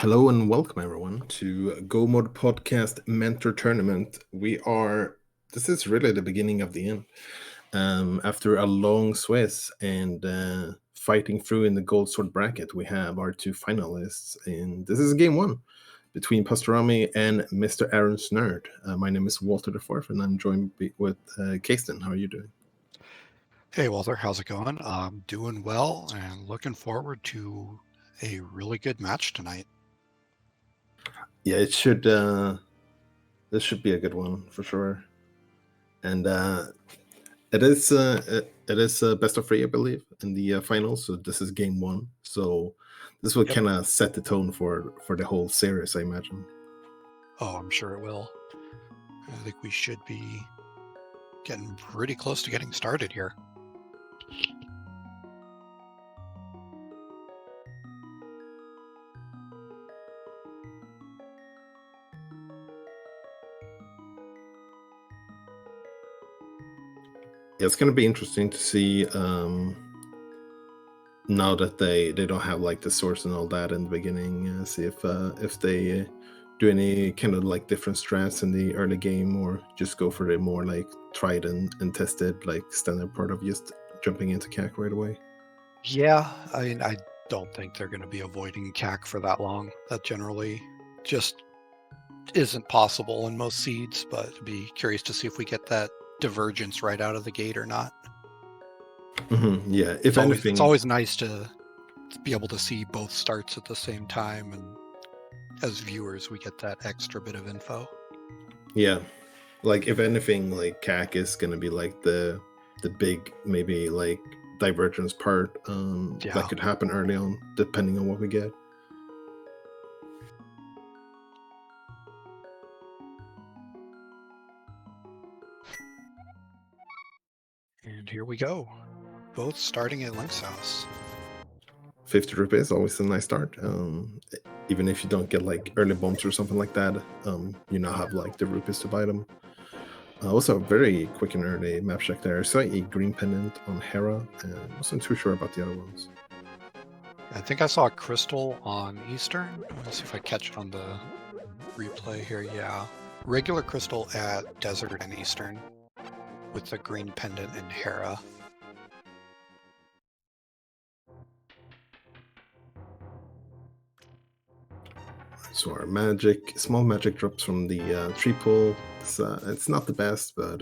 Hello and welcome everyone to Go Mode Podcast Mentor Tournament. This is really the beginning of the end. After a long Swiss and fighting through in the gold sword bracket, we have our two finalists, and this is game one between Pasutorami and MrAaronSnerd. My name is WaltherIV, and I'm joined with Kaesden. How are you doing? Hey Walter, how's it going? I'm doing well and looking forward to a really good match tonight. Yeah, this should be a good one for sure. And it is best of three, I believe, in the finals. So this is game one. So this will kind of set the tone for the whole series, I imagine. Oh, I'm sure it will. I think we should be getting pretty close to getting started here. Yeah, it's going to be interesting to see now that they don't have like the source and all that in the beginning. See if they do any kind of like different strats in the early game, or just go for the more like tried and tested like standard part of just jumping into CAC right away. Yeah, I mean, I don't think they're going to be avoiding CAC for that long. That generally just isn't possible in most seeds, but I'd be curious to see if we get that divergence right out of the gate or not. Mm-hmm. Yeah, if anything, it's always nice to be able to see both starts at the same time, and as viewers we get that extra bit of info. Yeah, like if anything, like CAC is gonna be like the big maybe like divergence part that could happen early on, depending on what we get. And here we go, both starting at Link's house. 50 rupees, always a nice start. Even if you don't get like early bombs or something like that, you now have like the rupees to buy them. Also, very quick and early map check there. I saw a green pendant on Hera, and wasn't too sure about the other ones. I think I saw a crystal on Eastern. Let's see if I catch it on the replay here. Yeah, regular crystal at Desert and Eastern with the green pendant and Hera. So our magic, small magic drops from the tree pool. It's not the best, but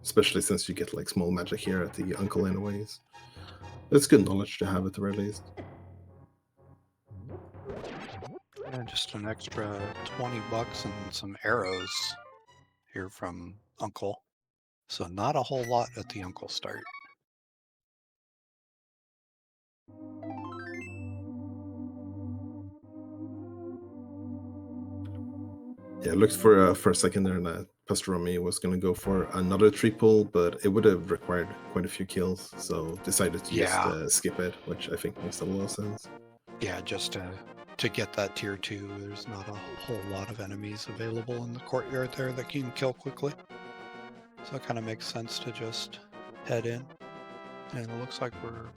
especially since you get like small magic here at the uncle anyways. It's good knowledge to have at the very least. And just an extra 20 bucks and some arrows here from Uncle. So not a whole lot at the Uncle start. Yeah, I looked for a second there that Pasutorami was going to go for another tree pull, but it would have required quite a few kills, so decided to just skip it, which I think makes a lot of sense. Yeah, just to get that tier 2, there's not a whole lot of enemies available in the courtyard there that you can kill quickly. So it kind of makes sense to just head in. And it looks like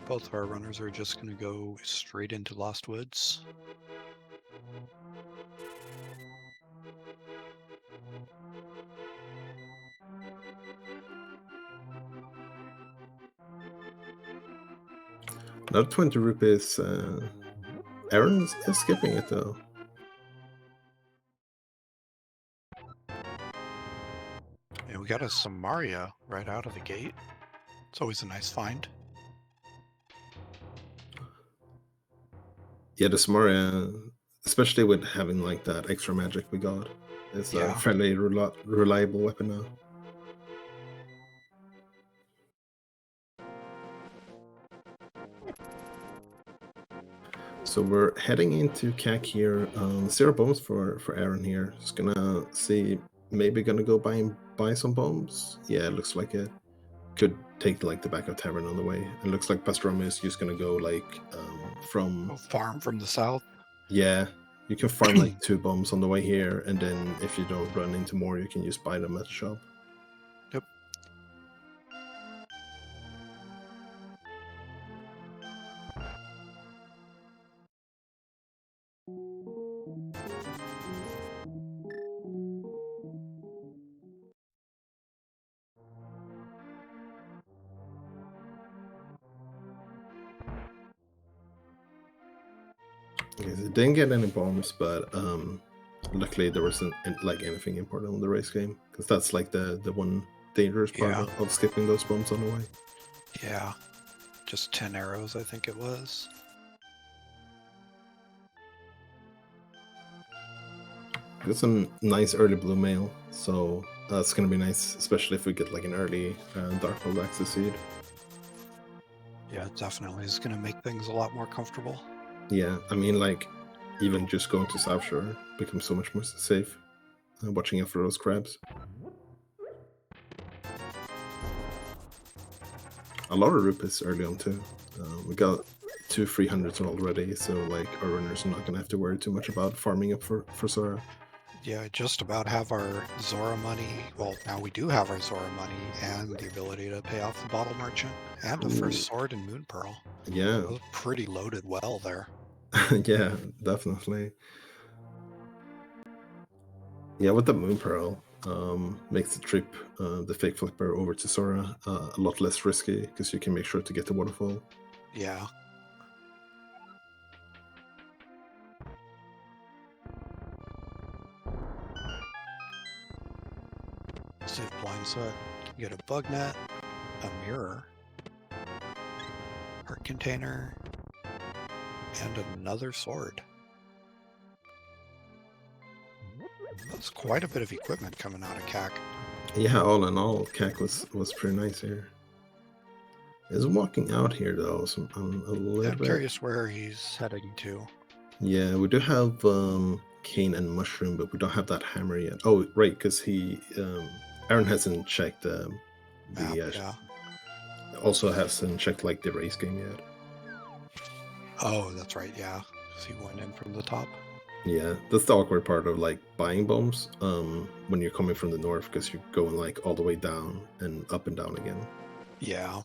both of our runners are just going to go straight into Lost Woods. Another 20 rupees. Aaron is skipping it though. And we got a Samaria right out of the gate. It's always a nice find. Yeah, the Samaria, especially with having like that extra magic we got, is a fairly reliable weapon now. So we're heading into CAC here. 0 bombs for Aaron here. Just gonna see, maybe gonna go buy some bombs. Yeah, it looks like it. Could take like the back of Tavern on the way. It looks like Pasutorami is just gonna go like from farm from the south. Yeah, you can farm like 2 bombs on the way here, and then if you don't run into more, you can just buy them at the shop. Yep. Okay, so didn't get any bombs, but luckily there wasn't like anything important on the race game, because that's like the one dangerous part Yeah. of skipping those bombs on the way. Yeah. Just 10 arrows, I think it was. Got some nice early blue mail, so that's gonna be nice, especially if we get like an early Darkhold Axis seed. Yeah, it definitely is going to make things a lot more comfortable. Yeah, I mean, like, even just going to South Shore becomes so much more safe. Watching out for those crabs. A lot of rupees early on too. We got 2 300s already, so like our runners are not gonna have to worry too much about farming up for Sora. Yeah, I just about have our Zora money. Well, now we do have our Zora money and the ability to pay off the bottle merchant and a first sword and Moon Pearl. Yeah, It was pretty loaded well there. yeah, definitely. Yeah, with the Moon Pearl, makes the trip, the fake flipper over to Sora a lot less risky, because you can make sure to get the waterfall. Yeah. Save blind set. Get a bug net, a mirror, heart container, and another sword. That's quite a bit of equipment coming out of CAC. Yeah, all in all, CAC was pretty nice here. Is walking out here though, so I'm a little I'm bit curious where he's heading to. Yeah, we do have cane and mushroom, but we don't have that hammer yet. Oh, right, because Aaron hasn't checked Map, the yeah. also hasn't checked like the race game yet. Oh, that's right, yeah. So he went in from the top. Yeah, that's the awkward part of like buying bombs when you're coming from the north, because you're going like all the way down and up and down again. Yeah.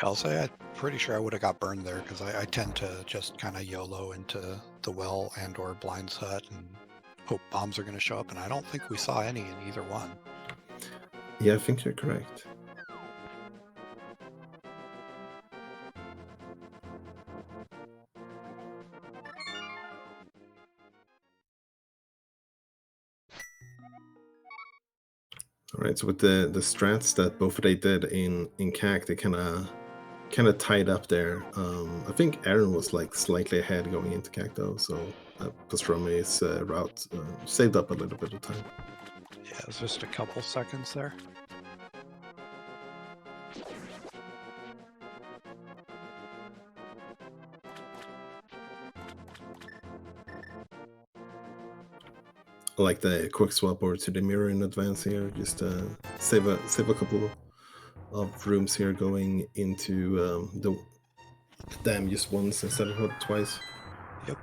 I'll say I'm pretty sure I would have got burned there, because I tend to just kind of YOLO into the well and or blind set and hope bombs are going to show up, and I don't think we saw any in either one. Yeah, I think you're correct. All right, so with the strats that both of they did in CAC, they kind of tied up there. I think Aaron was like slightly ahead going into CAC though, so Pastrami's route saved up a little bit of time. Yeah, it was just a couple seconds there. I like the quick swap over to the mirror in advance here, just save a couple of rooms here going into the dam just once instead of twice. Yep.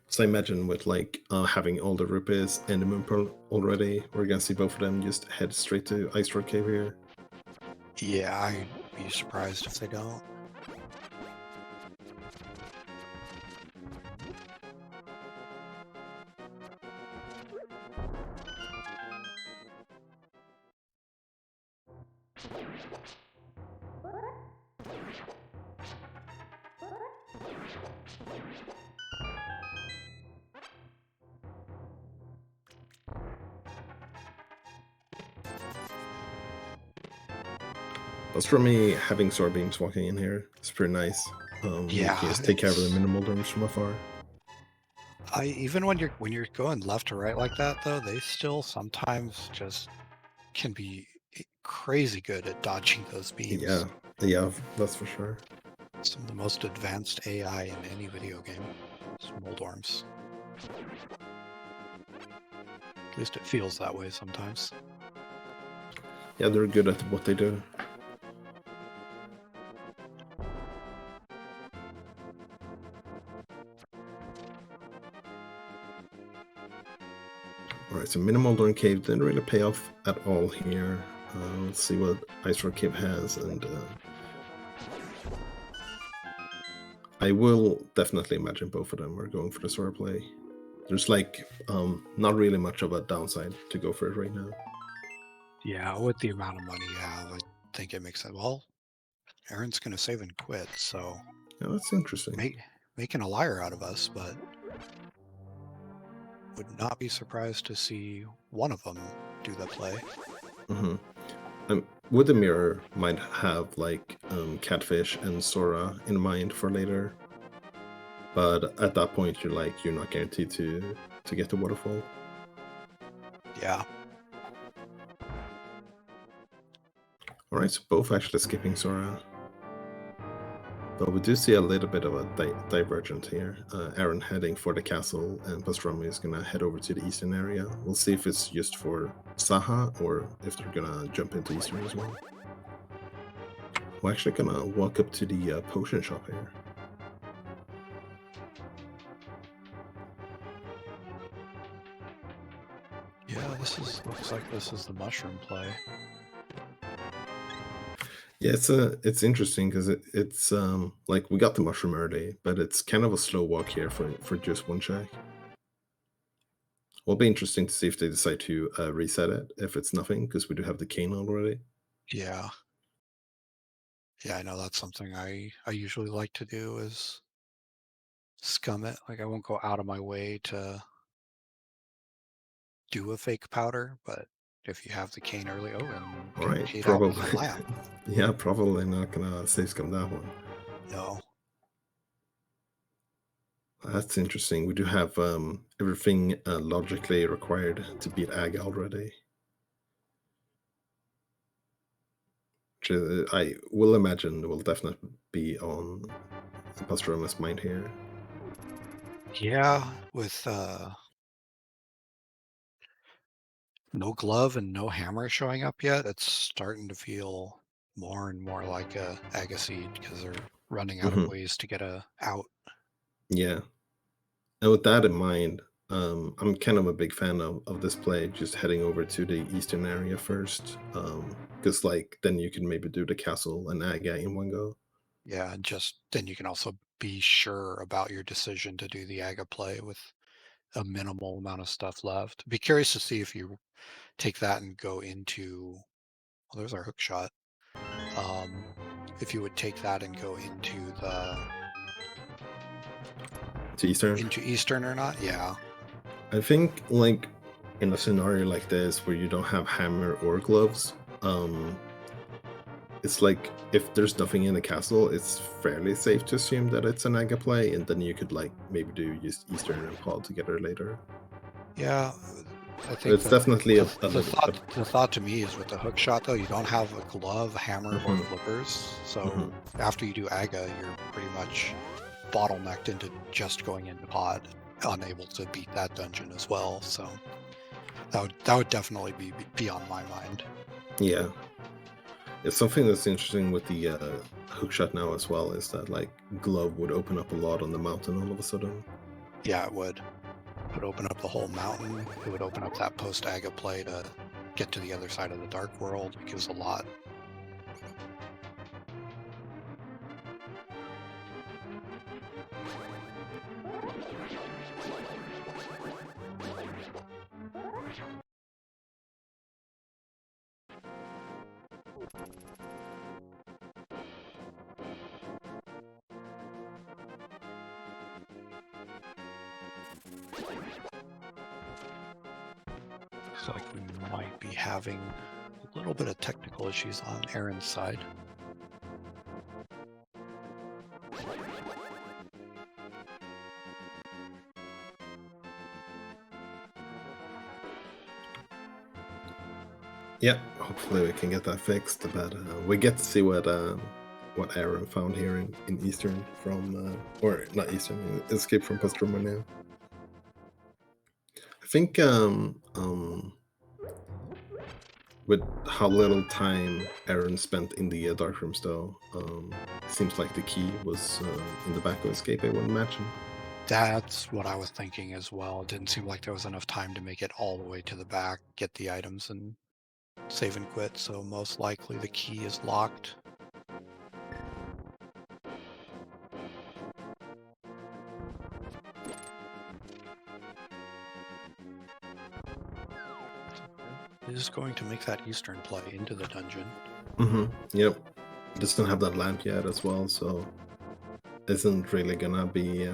So I imagine with like having all the rupees and the moon pearl already, we're gonna see both of them just head straight to Ice Road Cave here. Yeah, I'd be surprised if they don't. That's for me, having sword beams walking in here. It's pretty nice. Yeah, you can just take care of the minimal damage from afar. Even when you're going left to right like that, though, they still sometimes just can be crazy good at dodging those beams. Yeah, that's for sure. Some of the most advanced AI in any video game. Smoldorms. At least it feels that way sometimes. Yeah, they're good at what they do. Alright, so Minimal Dorn Cave didn't really pay off at all here. Let's see what Ice Road Cave has, and I will definitely imagine both of them are going for the Sora play. There's like not really much of a downside to go for it right now. Yeah, with the amount of money you have, think it makes sense. Well, Aaron's going to save and quit, so Yeah, that's interesting. making a liar out of us, but would not be surprised to see one of them do the play. Hmm. Would the mirror might have like Catfish and Sora in mind for later, but at that point you're not guaranteed to get the waterfall. Yeah. All right, so both actually skipping Sora. But we do see a little bit of a divergent here. Aaron heading for the castle, and Pasutorami is going to head over to the eastern area. We'll see if it's just for Saha or if they're going to jump into eastern as well. We're actually going to walk up to the potion shop here. Yeah, looks like this is the mushroom play. Yeah, it's interesting because it's like we got the mushroom early, but it's kind of a slow walk here for just one check. Will be interesting to see if they decide to reset it if it's nothing, because we do have the cane already. Yeah. Yeah, I know that's something I usually like to do is scum it. Like I won't go out of my way to do a fake powder, but if you have the cane early, oh, and All getting right, paid out with a probably. lamp. Yeah, probably not gonna save scum that one. No. That's interesting. We do have everything logically required to beat Ag already. Which I will imagine will definitely be on Pastorama's mind here. Yeah, with no glove and no hammer showing up yet, it's starting to feel more and more like a Agassiz because they're running out of Hmm. ways to get out. Yeah. And with that in mind, I'm kind of a big fan of this play, just heading over to the eastern area first. Because like then you can maybe do the castle and Aga in one go. Yeah, and just then you can also be sure about your decision to do the Aga play with a minimal amount of stuff left. Be curious to see if you take that and go into, well, there's our hook shot. If you would take that and go To eastern. into Eastern or not. Yeah. I think like in a scenario like this where you don't have hammer or gloves, it's like if there's nothing in the castle, it's fairly safe to assume that it's an Aga play, and then you could like maybe do just Eastern and Paul together later. Yeah, I But think it's definitely a little. the thought to me is with the hook shot though, you don't have a glove, hammer, or Mhm, flippers. mhm. So after you do Aga, you're pretty much bottlenecked into just going into pod, unable to beat that dungeon as well. So that would definitely be on my mind. Yeah, it's something that's interesting with the hookshot now as well is that like glove would open up a lot on the mountain all of a sudden. Yeah, it would. It would open up the whole mountain. It would open up that post Aga play to get to the other side of the dark world. It gives a lot. Looks like we might be having a little bit of technical issues on Aaron's side. Yeah, hopefully we can get that fixed. But we get to see what Aaron found here in Eastern from or not Eastern, Escape from Pastroma now. I think with how little time Aaron spent in the dark rooms, though, seems like the key was in the back of Escape. I would imagine. That's what I was thinking as well. It didn't seem like there was enough time to make it all the way to the back, get the items, and save and quit. So most likely the key is locked. It is going to make that Eastern play into the dungeon. Yep. Doesn't have that lamp yet as well, so isn't really gonna be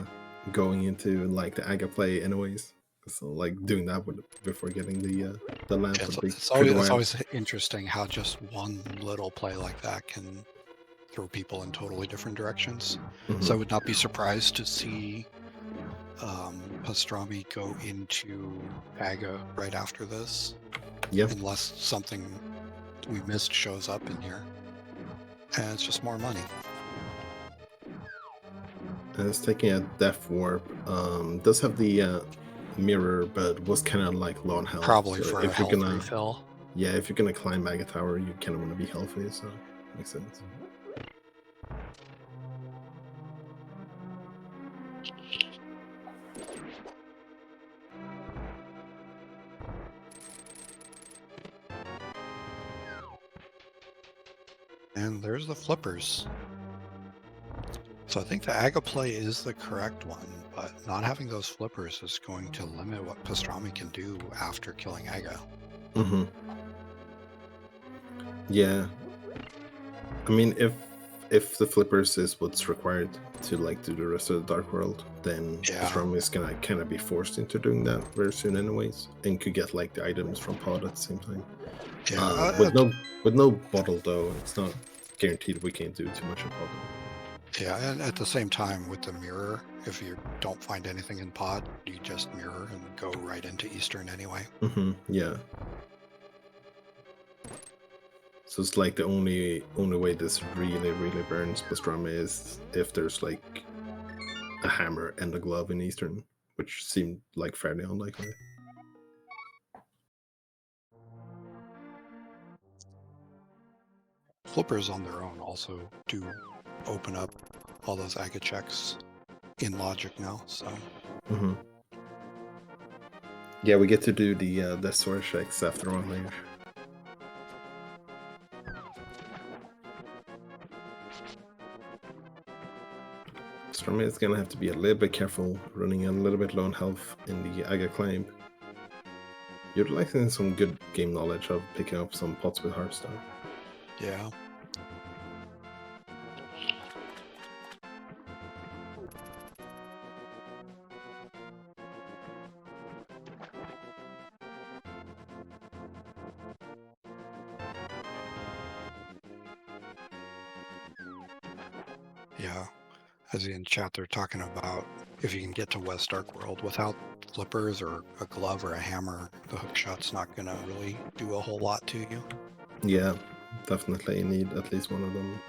going into like the Aga play anyways. So like doing that before getting the lamp would be pretty It's wild. always interesting how just one little play like that can throw people in totally different directions. So I would not be surprised to see Pastrami go into Aga right after this, Yeah, unless something we missed shows up in here. And it's just more money. and it's taking a Death Warp. Does have the mirror, but was kind of like low on health. Probably So for a if you're health gonna, refill. yeah, if you're gonna climb Aga Tower, you kind of want to be healthy. So makes sense. And there's the flippers. So I think the Aga play is the correct one, but not having those flippers is going to limit what Pastrami can do after killing Aga. Yeah, I mean, if the flippers is what's required to like do the rest of the Dark World, then Pastrami is gonna kind of be forced into doing that very soon, anyways, and could get like the items from Pod at the same time. Yeah, With no bottle though, it's not guaranteed we can't do too much of bottle. yeah, and at the same time with the mirror, if you don't find anything in Pod, you just mirror and go right into Eastern anyway. Yeah. So it's like the only way this really burns Pastrami is if there's like a hammer and a glove in Eastern, which seemed like fairly unlikely. Flippers on their own also do open up all those Aga checks in logic now, so. Yeah, we get to do the sword checks after on later. Pastrami is gonna have to be a little bit careful, running a little bit low on health in the Aga climb. Utilizing some good game knowledge of picking up some pots with Hearthstone. Yeah. Yeah. As in chat, they're talking about if you can get to West Dark World without flippers or a glove or a hammer, the hook shot's not going to really do a whole lot to you. Yeah, definitely need at least one of them.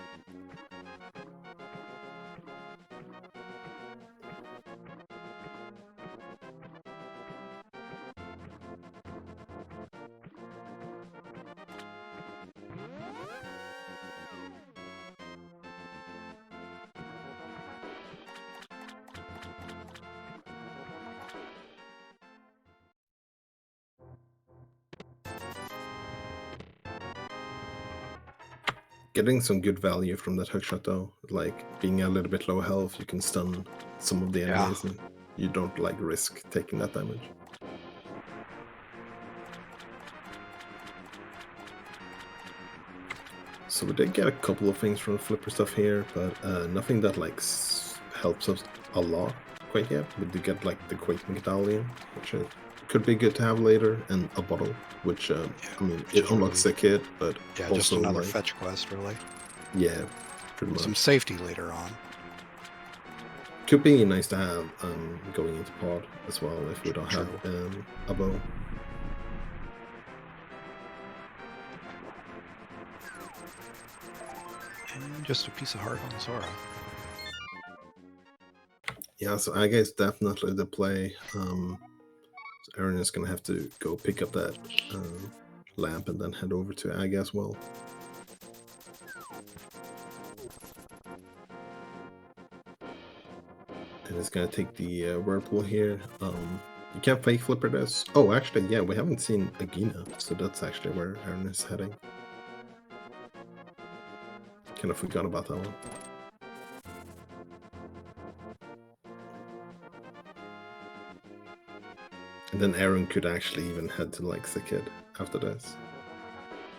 Getting some good value from that hookshot though, like being a little bit low health, you can stun some of the enemies and you don't like risk taking that damage. So we did get a couple of things from the flipper stuff here, but nothing that like helps us a lot quite yet. We did get like the Quake Medallion, which could be good to have later, and a bottle, which I mean, it unlocks the kit, but yeah, also just another like, fetch quest, really. Yeah, pretty much. Some safety later on. Could be nice to have going into Pod as well if we don't have a bow. And just a piece of heart on Zora. Yeah, so I guess definitely the play. So Aaron is gonna have to go pick up that lamp and then head over to Aga as well. And it's gonna take the whirlpool here. You can't fake flipper this. Oh, actually, yeah, we haven't seen Agina, so that's actually where Aaron is heading. Kind of forgot about that one. And then Aaron could actually even head to like the kid after this.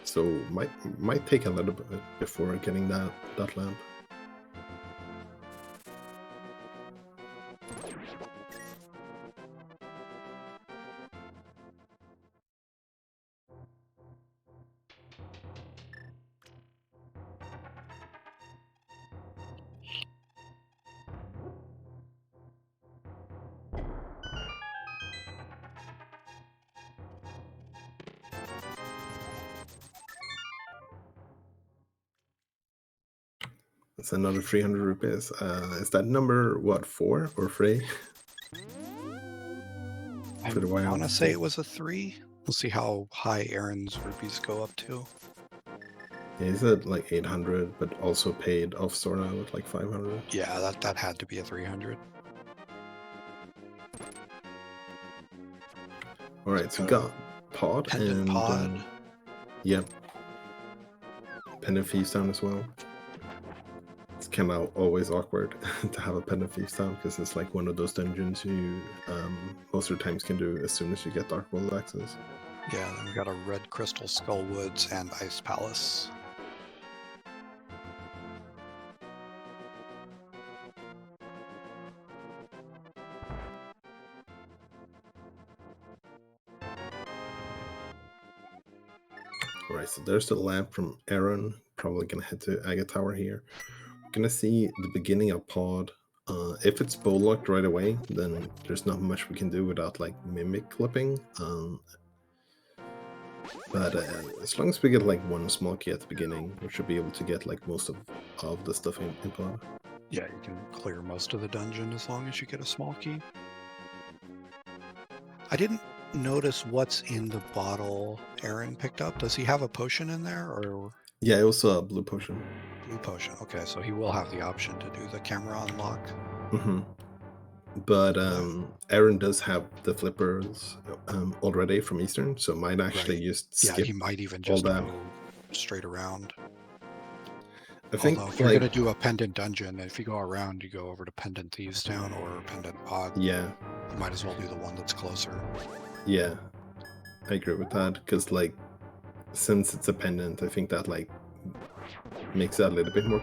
So might take a little bit before getting that lamp. That's another 300 rupees. Is that number, what, 4 or 3? I For the want to YLTT? say it was a 3. We'll see how high Aaron's rupees go up to. Yeah, he said like 800, but also paid off store now with like 500. Yeah, that had to be a 300. All right, so got pod Pendant and pod. yep, pendant thieves down as well. It's kind of always awkward to have a pendant thieves down because it's like one of those dungeons you most of the times can do as soon as you get Dark World access. Yeah, then we got a red crystal skull woods and ice palace. All right, so there's the lamp from Aaron. Probably gonna head to Aga Tower here. We're gonna see the beginning of pod. If it's bow locked right away, then there's not much we can do without like mimic clipping. But as long as we get like one small key at the beginning, we should be able to get like most of the stuff in pod. Yeah, you can clear most of the dungeon as long as you get a small key. I didn't notice what's in the bottle Aaron picked up. Does he have a potion in there, or? Yeah, it was a blue potion. Blue potion. Okay, so he will have the option to do the camera unlock. But Aaron does have the flippers already from Eastern, so might actually just skip. Yeah, he might even just go straight around. I think if you're going to do a pendant dungeon, if you go around, you go over to Pendant Thieves Town or Pendant Pod. Yeah. You might as well do the one that's closer. Yeah, I agree with that, because like, since it's a pendant, I think that like makes it a little bit more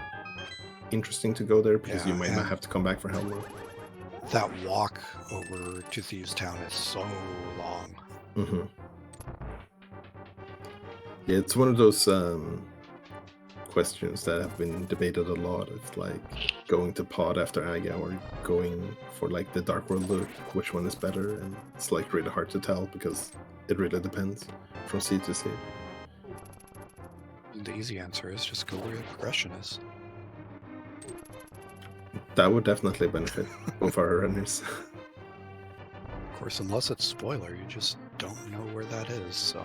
interesting to go there, because you might not have to come back for Helmer. That walk over to Thieves Town is so long. Yeah, it's one of those questions that have been debated a lot. It's like going to pod after Aga or going for like the Dark World look, which one is better, and it's like really hard to tell because it really depends from seed to seed. The easy answer is just go where the progression is. That would definitely benefit both our runners. Of course, unless it's spoiler, you just don't know where that is, so.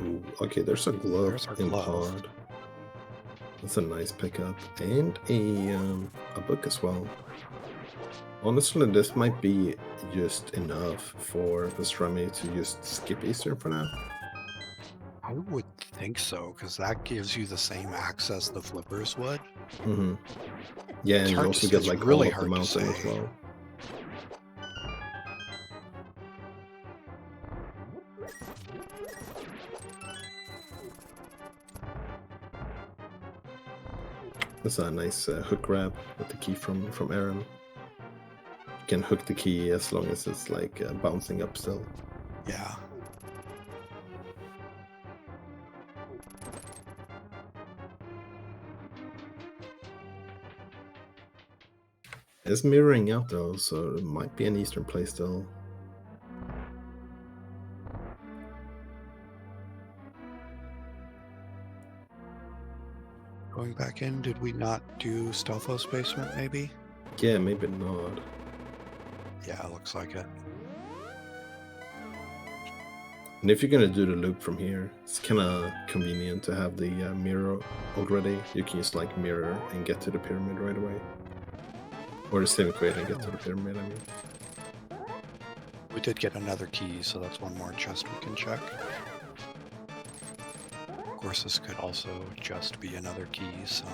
Ooh, okay, there's a glove in pod. That's a nice pickup, and a book as well. Honestly, this might be just enough for Pasutorami to just skip Eastern for now. I would think so, because that gives you the same access the flippers would. Yeah, and you also get like really all of the mountain as well. That's a nice hook grab with the key from Aaron. You can hook the key as long as it's like bouncing up still. Yeah. It's mirroring out though, so it might be an Eastern play still. Going back in, did we not do Stelphos basement maybe? Yeah, maybe not. Yeah, looks like it. And if you're gonna do the loop from here, it's kind of convenient to have the mirror already. You can just like mirror and get to the pyramid right away. Or the same equation and get to the pyramid, I mean. We did get another key, so that's one more chest we can check. Of course, this could also just be another key, so...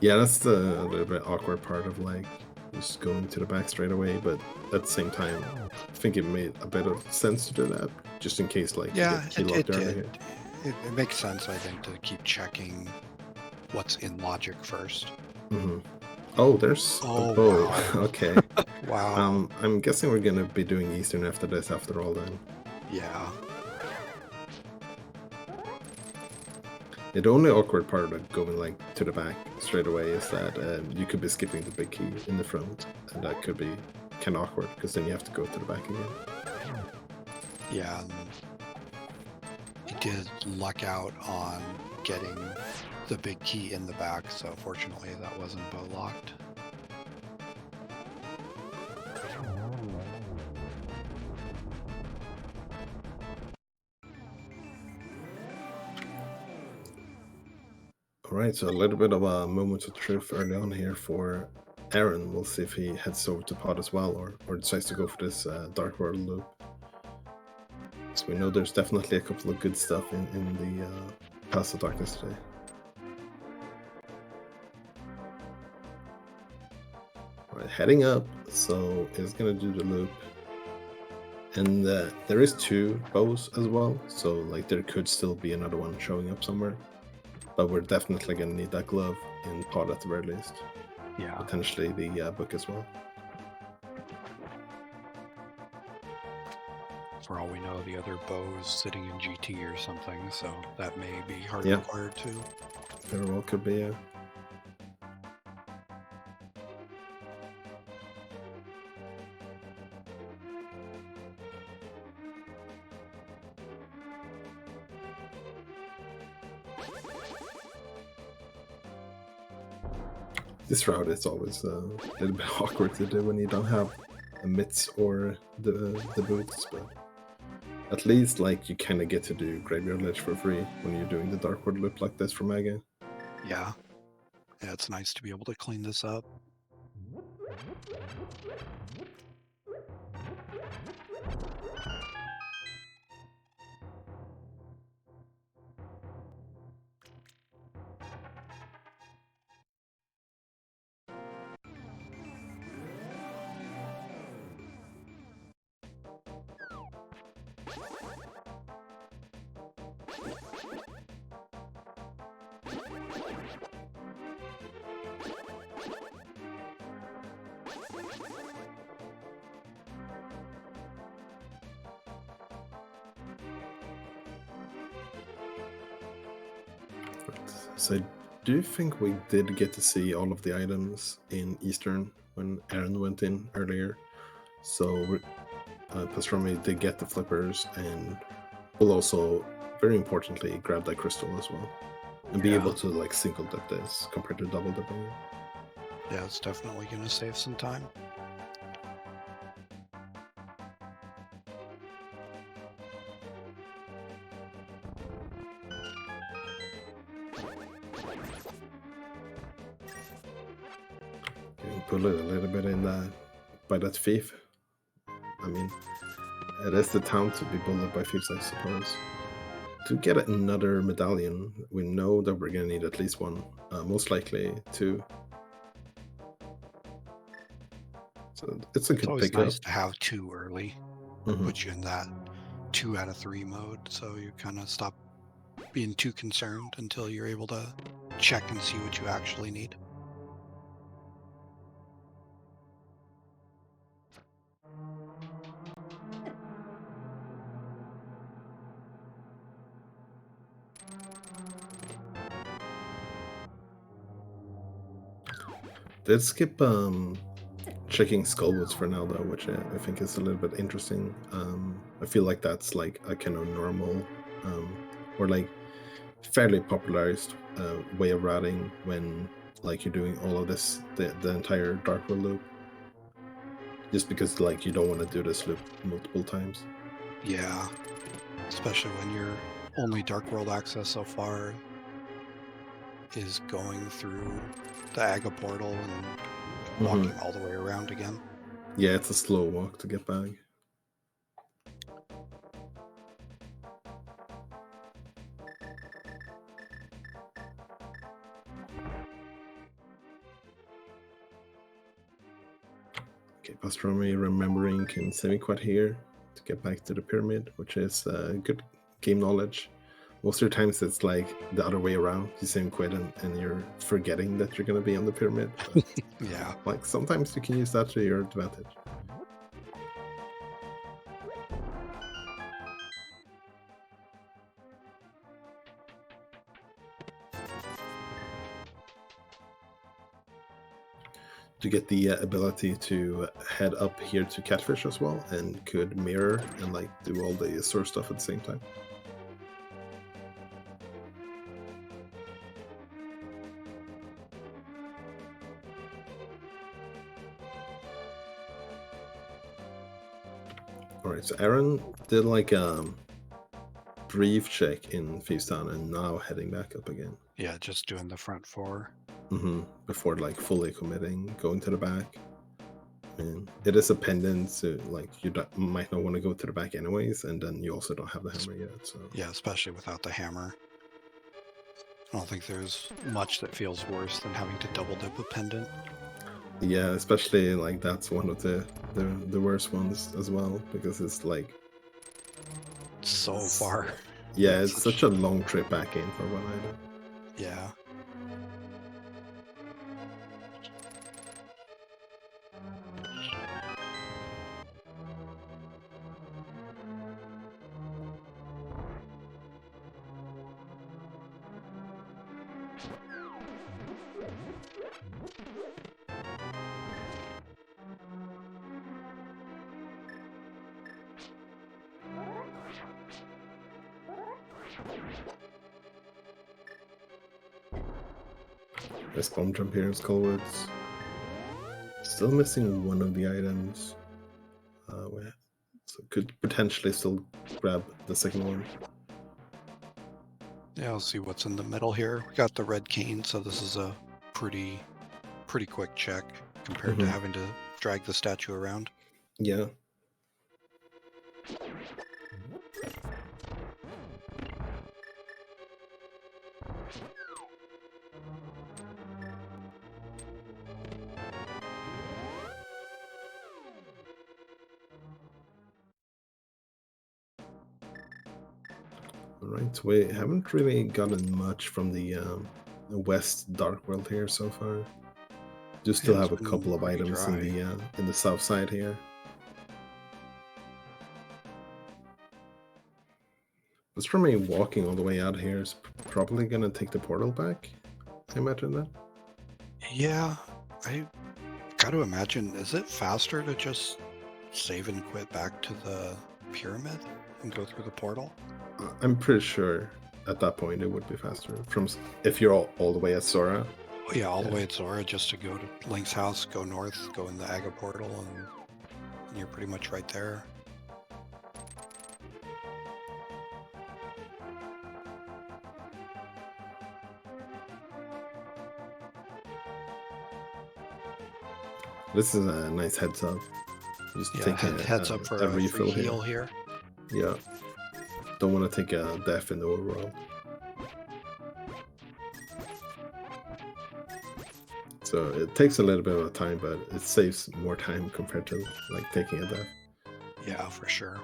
Yeah, that's the little bit awkward part of like just going to the back straight away, but at the same time, I think it made a bit of sense to do that, just in case like you Yeah, get key it locked early did. here. It makes sense, I think, to keep checking what's in logic first. Mm-hmm. Oh, there's Oh, a bow. wow. Okay. Wow. I'm guessing we're gonna be doing Eastern after this, after all. Then. Yeah. Yeah, the only awkward part of going like to the back straight away is that you could be skipping the big key in the front, and that could be kind of awkward because then you have to go to the back again. Yeah. He did luck out on getting the big key in the back, so fortunately that wasn't bow locked. All right, so a little bit of a moment of truth early on here for Aaron. We'll see if he heads over to pod as well, or decides to go for this Dark World loop. So we know there's definitely a couple of good stuff in the Pass of Darkness today. All right, heading up, so it's gonna do the loop. And there is 2 bows as well, so like there could still be another one showing up somewhere. But we're definitely going to need that glove in pod at the very least. Yeah. Potentially the book as well. For all we know, the other bow is sitting in GT or something, so that may be hardwired too. Very well could be, yeah. This route is always a little bit awkward to do when you don't have the mitts or the boots, but at least like you kind of get to do Graveyard Ledge for free when you're doing the Dark World loop like this for Mega. Yeah. Yeah, it's nice to be able to clean this up. So I do think we did get to see all of the items in Eastern when Aaron went in earlier. So Pasutorami did get the flippers and will also, very importantly, grab that crystal as well. And be able to like single dip this compared to double dipping it. Yeah, it's definitely going to save some time. Put it a little bit in that by that thief. I mean, it is the town to be bullied by thieves, I suppose. To get another medallion, we know that we're gonna need at least one, most likely 2. So it's a good always pickup. nice to have 2 early. Put you in that 2 out of 3 mode, so you kind of stop being too concerned until you're able to check and see what you actually need. Did skip checking Skullwoods for now though, which I think is a little bit interesting. I feel like that's like a kind of normal or like fairly popularized way of routing when like you're doing all of this, the entire Dark World loop. Just because like you don't want to do this loop multiple times. Yeah, especially when your only Dark World access so far is going through the Aga portal and walking all the way around again. Yeah, it's a slow walk to get back. Okay, Pasutorami remembering can semi-quad here to get back to the pyramid, which is good game knowledge. Most of the times it's like the other way around. You semi-quad and you're forgetting that you're going to be on the pyramid. But Yeah. like sometimes you can use that to your advantage. To get the ability to head up here to Catfish as well, and could mirror and like do all the source stuff at the same time. Alright, so Aaron did like brief check in Feastown and now heading back up again. Yeah, just doing the front 4. Before like fully committing, going to the back. And it is a pendant, so like you might not want to go to the back anyways, and then you also don't have the hammer yet. So yeah, especially without the hammer. I don't think there's much that feels worse than having to double dip a pendant. Yeah, especially like that's one of the worst ones as well, because it's like so far. Yeah, it's such a long trip back in for one item. Yeah. There's bomb jump here in Skullwoods. Still missing one of the items. So could potentially still grab the second one. Yeah, I'll see what's in the middle here. We got the red cane, so this is a pretty quick check compared to having to drag the statue around. Yeah. Alright, we haven't really gotten much from the West Dark World here so far. Do still have a couple of items in the south side here. But for me, walking all the way out here is probably gonna take the portal back. I imagine that. Yeah, I got to imagine. Is it faster to just save and quit back to the pyramid and go through the portal? I'm pretty sure at that point it would be faster from if you're all the way at Sora. Oh, yeah, all the way at Zora, just to go to Link's house, go north, go in the Aga portal, and you're pretty much right there. This is a nice heads up. Just take heads up for a refill heal here. Yeah. Don't want to take a death in the overworld. So it takes a little bit of time, but it saves more time compared to like taking a death. Yeah, for sure.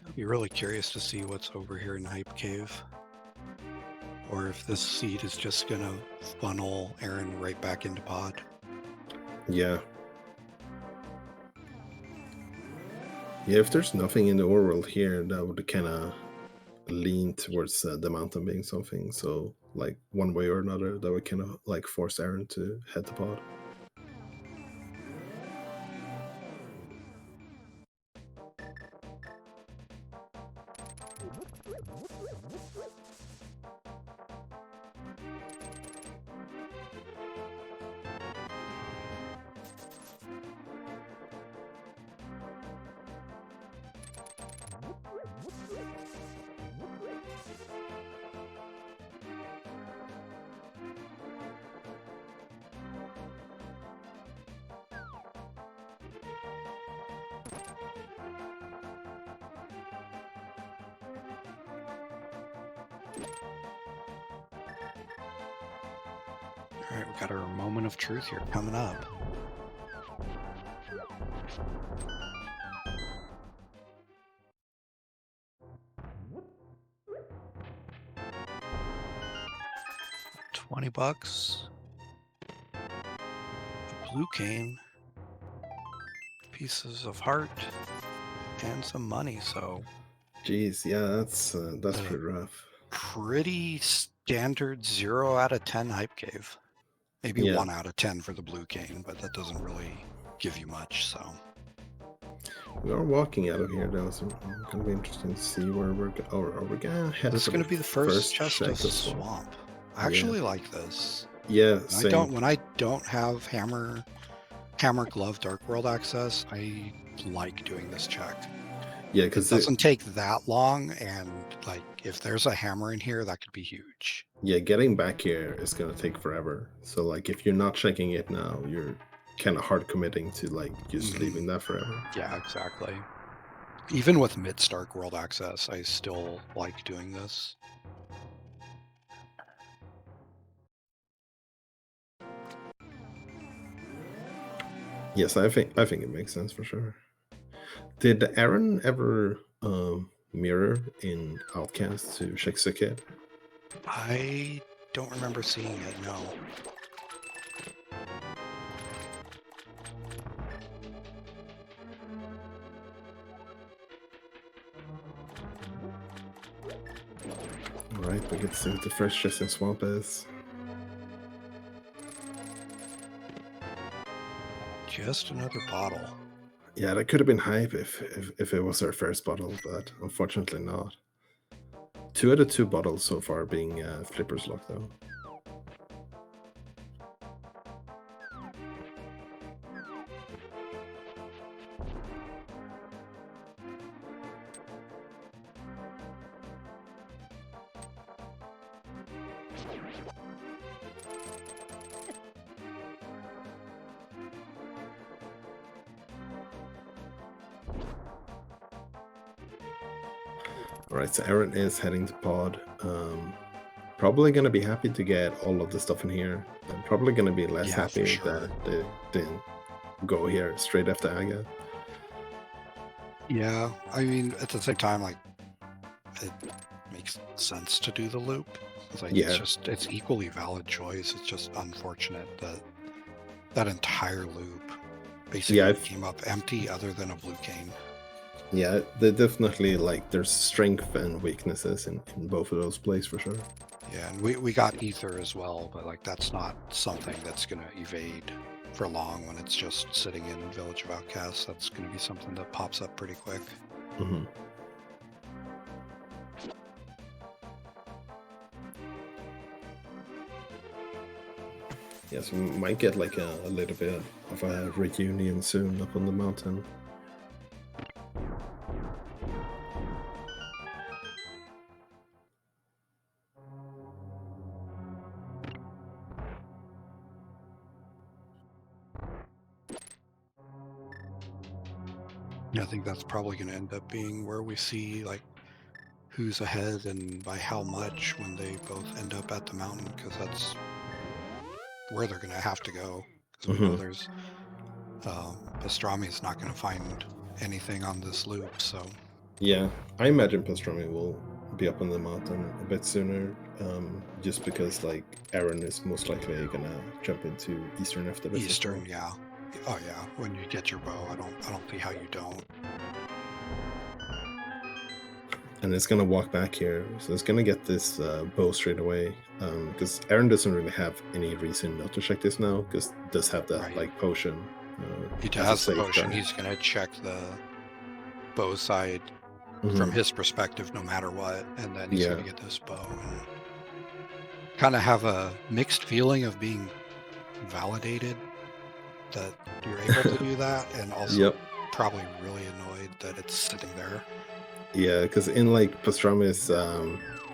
I'd be really curious to see what's over here in Hype Cave. Or if this seed is just gonna funnel Aaron right back into pod. Yeah. Yeah, if there's nothing in the overworld here, that would kind of lean towards the mountain being something. So, like, one way or another, that would kind of like force Aaron to head to pod. All right, we got our moment of truth here coming up. $20. A blue cane, pieces of heart, and some money. So, Jeez, yeah, that's pretty rough. Pretty standard 0 out of 10 hype cave. Maybe Yeah. 1 out of 10 for the blue cane, but that doesn't really give you much. So We are walking out of here though, so it's gonna be interesting to see where we're going. Or are we gonna head? this is going to be the first chest of check swamp. I actually like this. Yeah, same. When I don't have hammer glove dark world access, I like doing this check. Yeah, It because doesn't take that long, and like if there's a hammer in here, that could be huge. yeah, getting back here is gonna take forever. So like, if you're not checking it now, you're kind of hard committing to like just leaving that forever. Yeah, exactly. Even with mid Stark world access, I still like doing this. Yes, I think it makes sense for sure. Did Aaron ever mirror in Outcast to check the kid? I don't remember seeing it, no. Alright, we get to see what the first chest in swamp is. Just another bottle. Yeah, that could have been hype if it was our first bottle, but unfortunately not. 2 out of 2 bottles so far being Flipper's Luck though. Alright, so Aaron is heading to pod. Probably going to be happy to get all of the stuff in here. I'm probably going to be less happy that they didn't go here straight after Aga. Yeah, I mean, at the same time, like, it makes sense to do the loop. It's like, it's equally valid choice. It's just unfortunate that that entire loop basically came up empty other than a blue cane. Yeah, they definitely, like, there's strength and weaknesses in both of those plays for sure. Yeah, and we got ether as well, but like that's not something that's going to evade for long when it's just sitting in Village of Outcasts. That's going to be something that pops up pretty quick. Mm-hmm. Yes, we might get like a little bit of a reunion soon up on the mountain. Yeah, I think that's probably going to end up being where we see like who's ahead and by how much when they both end up at the mountain, because that's where they're going to have to go. Because we know there's Pasutorami is not going to find anything on this loop. So yeah, I imagine Pasutorami will be up on the mountain a bit sooner, just because like Aaron is most likely gonna jump into Eastern after this. Eastern, yeah. Oh yeah, when you get your bow, I don't see how you don't. And it's gonna walk back here, so it's gonna get this bow straight away. Because Aaron doesn't really have any reason not to check this now, because it does have that like potion. He has the potion. He's gonna check the bow side from his perspective, no matter what, and then he's gonna get this bow. And kind of have a mixed feeling of being validated that you're able to do that, and also probably really annoyed that it's sitting there. Yeah, because in like Pastrami's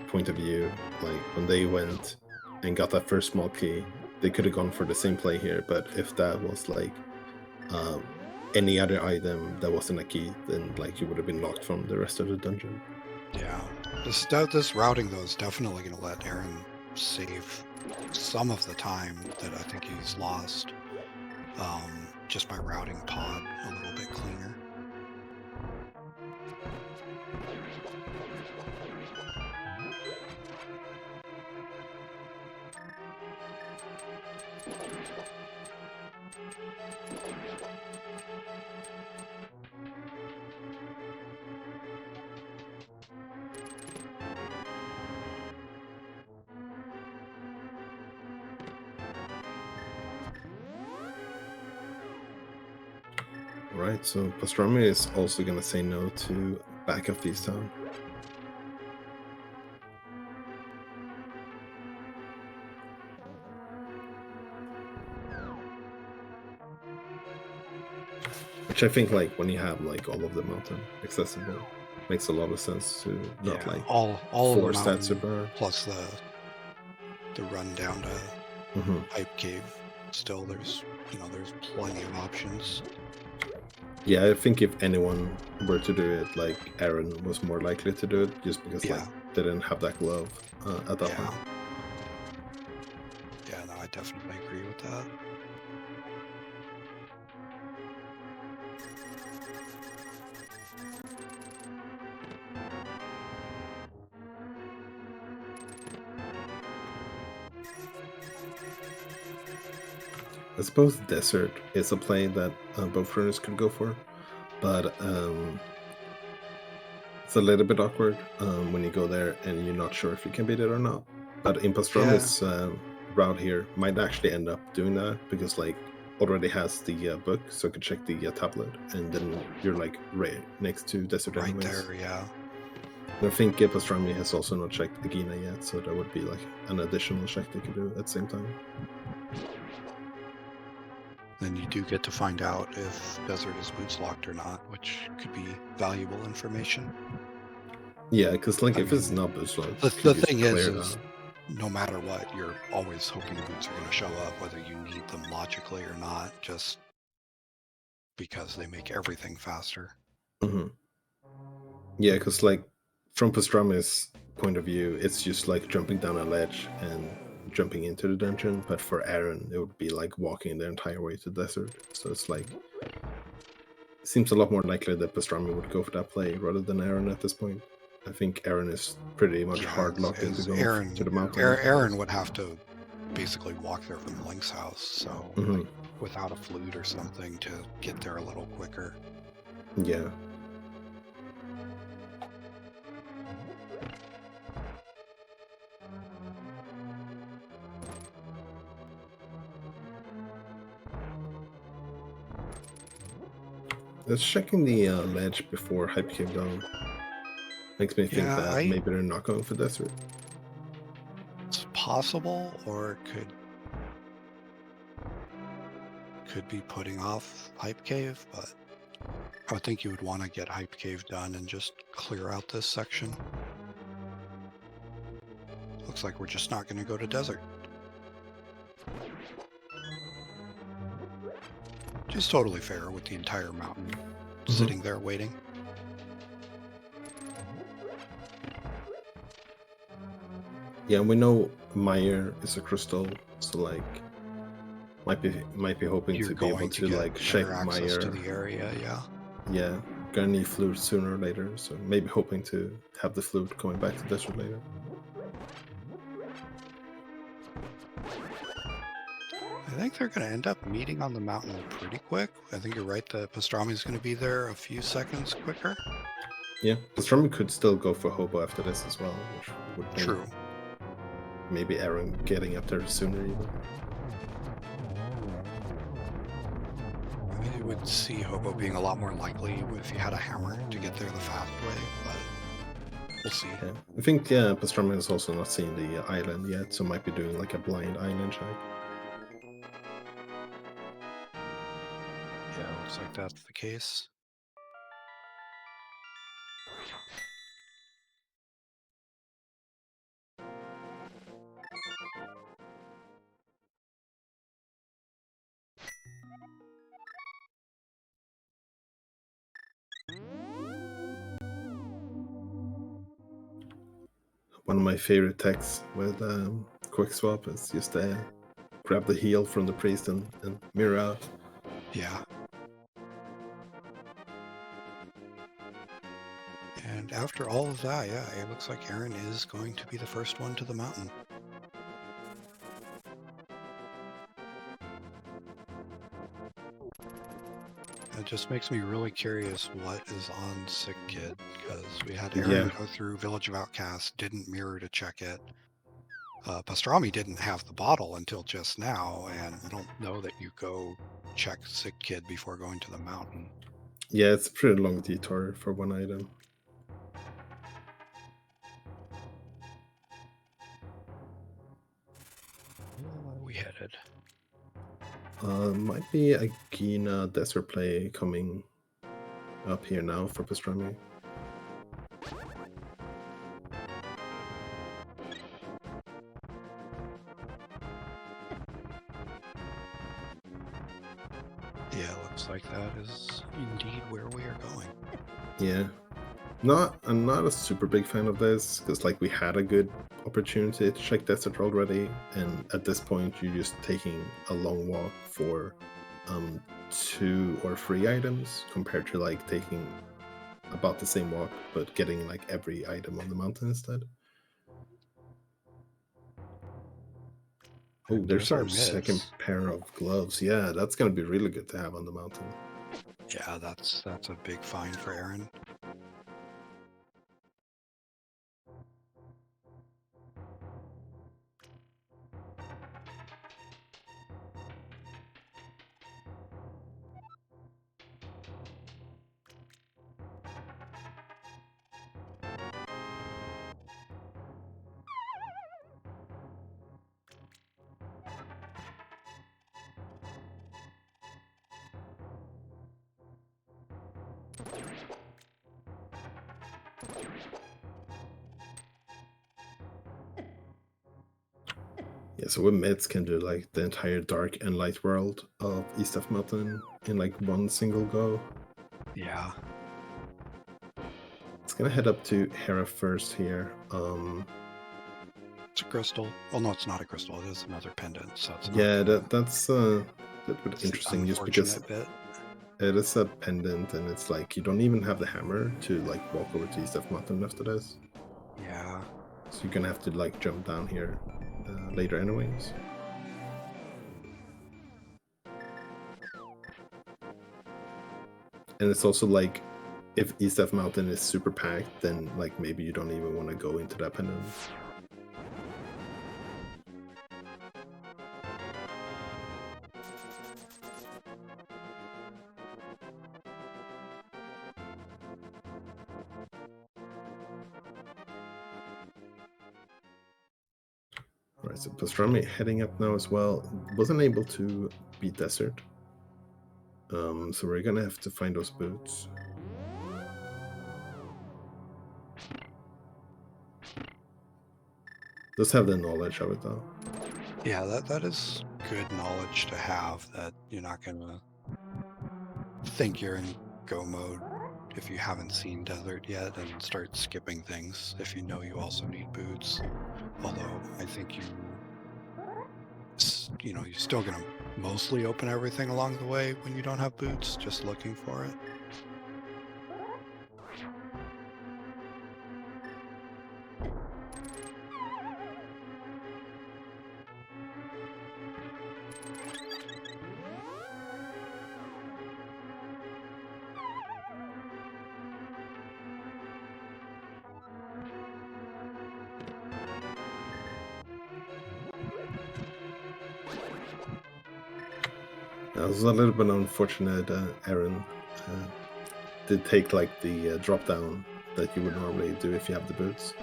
point of view, like when they went and got that first small key, they could have gone for the same play here, but if that was like any other item that wasn't a key, then like you would have been locked from the rest of the dungeon. Yeah, This routing, though, is definitely going to let Aaron save some of the time that I think he's lost just by routing pod a little bit cleaner. Right, so Pasutorami is also going to say no to back up these town. Which I think, like, when you have like all of the mountain accessible, makes a lot of sense to not like all force of the that mountain super. plus the run down to Pipe Cave. Still, there's plenty of options. Yeah, I think if anyone were to do it, like Aaron was more likely to do it, just because like they didn't have that glove at that point. Yeah, no, I definitely agree with that. I suppose Desert is a play that both runners could go for, but it's a little bit awkward when you go there and you're not sure if you can beat it or not. But in Pastrami's route here might actually end up doing that because like already has the book, so I could check the tablet, and then you're like right next to Desert Right anyways. there, yeah. And I think Pastrami has also not checked Agina yet, so that would be like an additional check they could do at the same time. Then you do get to find out if Desert is boots locked or not, which could be valuable information. Yeah, because like if it's not boots locked, the thing is no matter what, you're always hoping boots are going to show up, whether you need them logically or not, just because they make everything faster. Yeah, because like from Pastrami's point of view, it's just like jumping down a ledge and jumping into the dungeon. But for Aaron, it would be like walking the entire way to the desert. So it's like it seems a lot more likely that Pastrami would go for that play rather than Aaron at this point. I think Aaron is pretty much hard locked into going to the mountain. Aaron would have to basically walk there from Link's house, so like, without a flute or something to get there a little quicker. Yeah. Let's checking the ledge before Hype came down. Makes me think that maybe they're not going for desert. It's possible, or it could be putting off Hype Cave, but I would think you would want to get Hype Cave done and just clear out this section. Looks like we're just not going to go to desert. Just totally fair with the entire mountain sitting there waiting. Yeah, we know Meyer is a crystal, so like might be hoping to be able to like check Meyer to the area. Yeah, gonna need flute sooner or later, so maybe hoping to have the flute going back to desert later. I think they're going to end up meeting on the mountain pretty quick. I think you're right that Pastrami is going to be there a few seconds quicker. Yeah, Pastrami could still go for Hobo after this as well, which would be true. Maybe Aaron getting up there sooner even. I would see Hobo being a lot more likely if you had a hammer to get there the fast way, but we'll see. Yeah. I think Pastrami has also not seen the island yet, so might be doing like a blind island check. Yeah, looks like that's the case. one of my favorite techs with quick swap is just grab the heal from the priest and mirror out. Yeah. And after all of that, yeah, it looks like Aaron is going to be the first one to the mountain. It just makes me really curious what is on Sick Kid, because we had Aaron go through Village of Outcasts, didn't mirror to check it. Pastrami didn't have the bottle until just now, and I don't know that you go check Sick Kid before going to the mountain. Yeah, it's a pretty long detour for one item. Where are we headed? Might be a Gina desert play coming up here now for Pastrami. Yeah, looks like that is indeed where we are going. Yeah. I'm not a super big fan of this, because like we had a good opportunity to check desert already, and at this point you're just taking a long walk for 2 or 3 items compared to like taking about the same walk but getting like every item on the mountain instead. Oh, there's our second pair of gloves. Yeah, that's gonna be really good to have on the mountain. Yeah, that's a big find for Aaron. Yeah, so we mids can do like the entire dark and light world of East of Mountain in like one single go. Yeah. It's gonna head up to Hera first here. It's a crystal. Well, no, it's not a crystal. It is another pendant. So it's yeah, that's a bit interesting just because bit. it is a pendant and it's like you don't even have the hammer to like walk over to East of Mountain after this. Yeah. So you're gonna have to like jump down here later anyways. And it's also like, if East of Mountain is super packed, then like maybe you don't even want to go into that pendant. Alright, so Pastrami heading up now as well. Wasn't able to beat Desert. So we're gonna have to find those boots. Does have the knowledge of it though. Yeah, that is good knowledge to have, that you're not gonna think you're in go mode if you haven't seen desert yet and start skipping things if you know you also need boots. Although I think you're still gonna mostly open everything along the way when you don't have boots, just looking for it. It was a little bit unfortunate. Aaron did take like the drop down that you would normally do if you have the boots.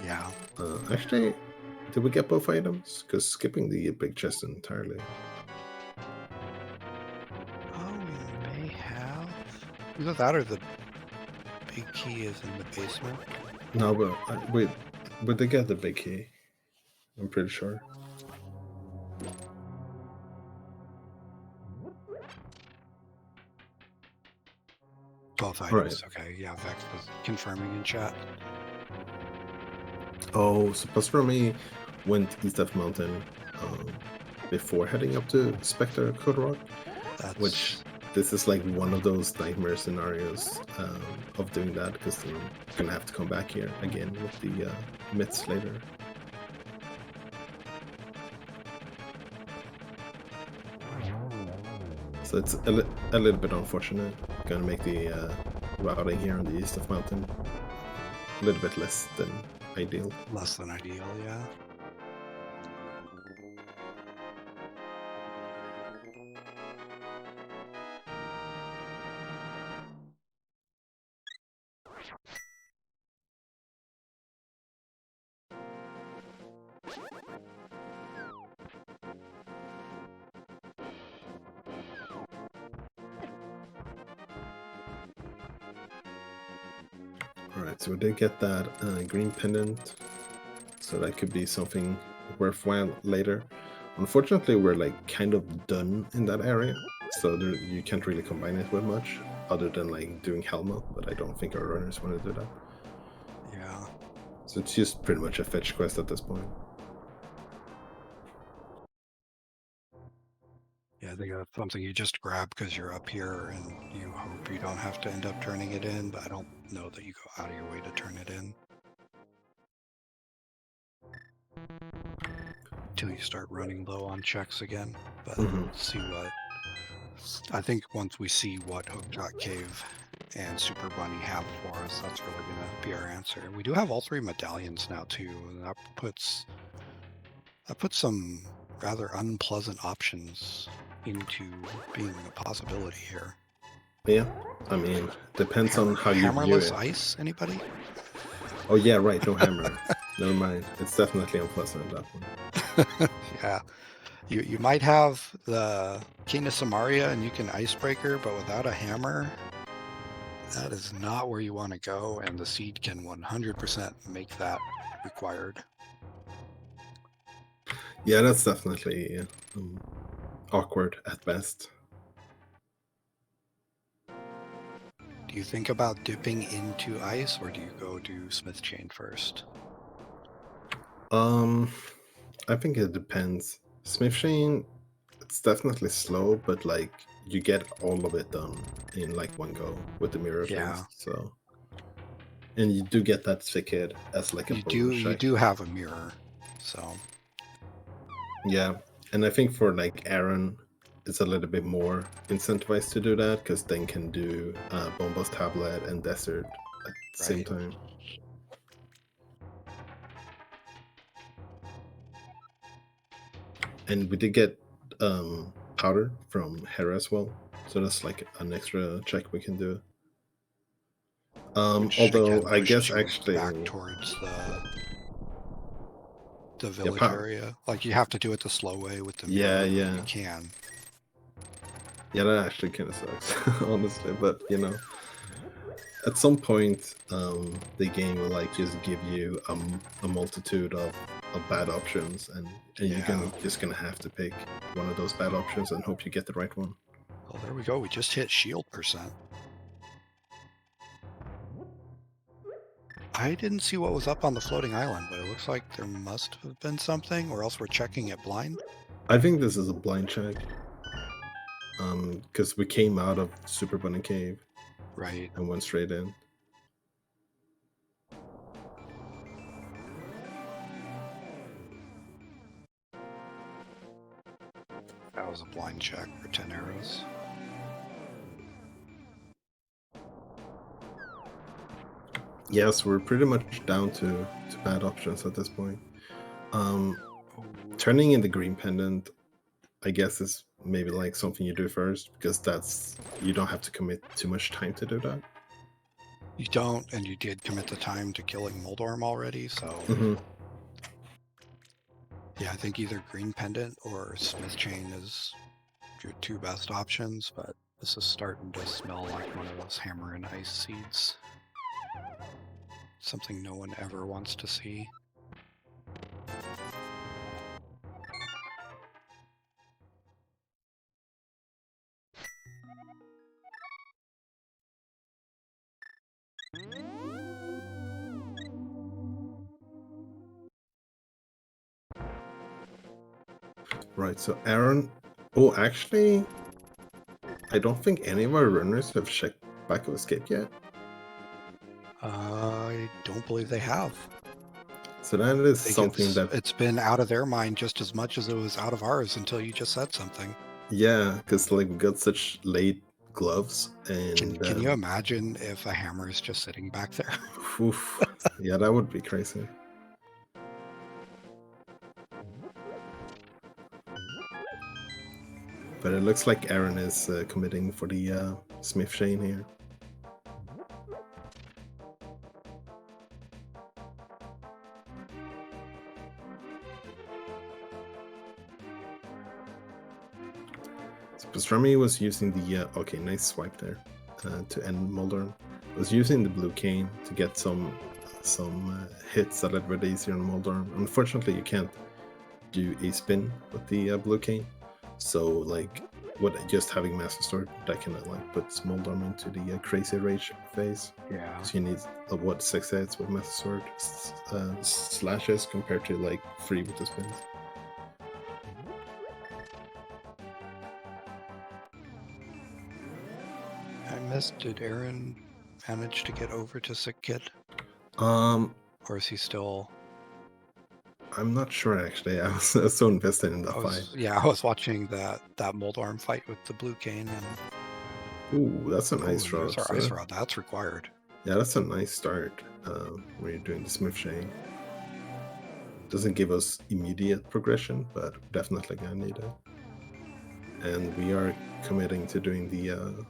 Yeah. Actually, did we get both items? Because skipping the big chest entirely. Oh, we may have. Either that or the big key is in the basement. No, but we did get the big key. I'm pretty sure. Both items. Right. Okay, yeah, Vex was confirming in chat. Oh, so Pasutorami went east of mountain before heading up to Spectre Code Rock, which That's this is like one of those nightmare scenarios of doing that, because then I'm gonna have to come back here again with the myths later. So it's a little bit unfortunate. Gonna make the routing here on the east of mountain a little bit less than ideal. less than ideal, yeah. Alright, so we did get that green pendant, so that could be something worthwhile later. Unfortunately, we're like kind of done in that area, so you can't really combine it with much other than like doing Helma, but I don't think our runners want to do that. Yeah. So it's just pretty much a fetch quest at this point. Yeah, I think that's something you just grab because you're up here and you hope you don't have to end up turning it in, but I don't know that you go out of your way to turn it in. Till you start running low on checks again. But Mhm. see what I think once we see what Hookshot Cave and Super Bunny have for us, that's really gonna be our answer. We do have all 3 medallions now too, and that puts some rather unpleasant options into being a possibility here. Yeah, I mean, depends on how you view Hammerless it. ice, anybody? Oh yeah, right, no hammer. Never mind. It's definitely unpleasant, that one. Yeah. You might have the King of Samaria and you can Icebreaker, but without a hammer, that is not where you want to go, and the seed can 100% make that required. Yeah, that's definitely awkward at best. Do you think about dipping into ice, or do you go to Smith Chain first? Um, I think it depends. Smith Chain, it's definitely slow, but like you get all of it done in like one go with the mirror Yeah, things. So, and you do get that thicket as like a bonus you check. do have a mirror, so Yeah, and I think for like Aaron, it's a little bit more incentivized to do that because then can do Bomba's Tablet and Desert at the same right. time. And we did get powder from Hera as well, so that's like an extra check we can do. Which Although again I pushes guess you back actually, towards the yeah, village area. Like you have to do it the slow way with the mirror, but you yeah, can. yeah, that actually kind of sucks, honestly. But you know, at some point, the game will like just give you a multitude of bad options, and you're Yeah. just gonna have to pick one of those bad options and hope you get the right one. Oh, there we go. We just hit shield percent. I didn't see what was up on the floating island, but it looks like there must have been something, or else we're checking it blind. I think this is a blind check, because we came out of Super Bunny Cave Right. and went straight in. That was a blind check for 10 arrows. Yes, we're pretty much down to bad options at this point. Um, Turning in the green pendant, I guess, is maybe like something you do first because that's you don't have to commit too much time to do that. You don't, and you did commit the time to killing Moldorm already, so Hmm. yeah, I think either Green Pendant or Smith Chain is your 2 best options, but this is starting to smell like one of those hammer and ice seeds. Something no one ever wants to see. Right, so Aaron... Oh, actually, I don't think any of our runners have checked back of escape yet. I don't believe they have. So that is I think something that... it's been out of their mind just as much as it was out of ours until you just said something. Yeah, because like we got such late gloves, and Can you imagine if a hammer is just sitting back there? oof, yeah, that would be crazy. But it looks like Aaron is committing for the Smith chain here. So Pasutorami was using the okay, nice swipe there to end Moldorm. Was using the blue cane to get some hits a little bit easier on Moldorm. Unfortunately, you can't do a spin with the blue cane. So like, what just having Master Sword, that kind of like puts Moldorm into the crazy rage phase. Yeah. Because you need what 6 hits with Master Sword slashes compared to like 3 with the spins. I missed. Did Aaron manage to get over to Sick Kid? Or is he still... I'm not sure actually. I was so invested in that fight. Yeah, I was watching that Moldorm fight with the blue cane, and Ooh, that's a nice rod. there's our ice rod. That's required. Yeah, that's a nice start when you're doing the Smith chain. Doesn't give us immediate progression, but definitely gonna need it. And we are committing to doing the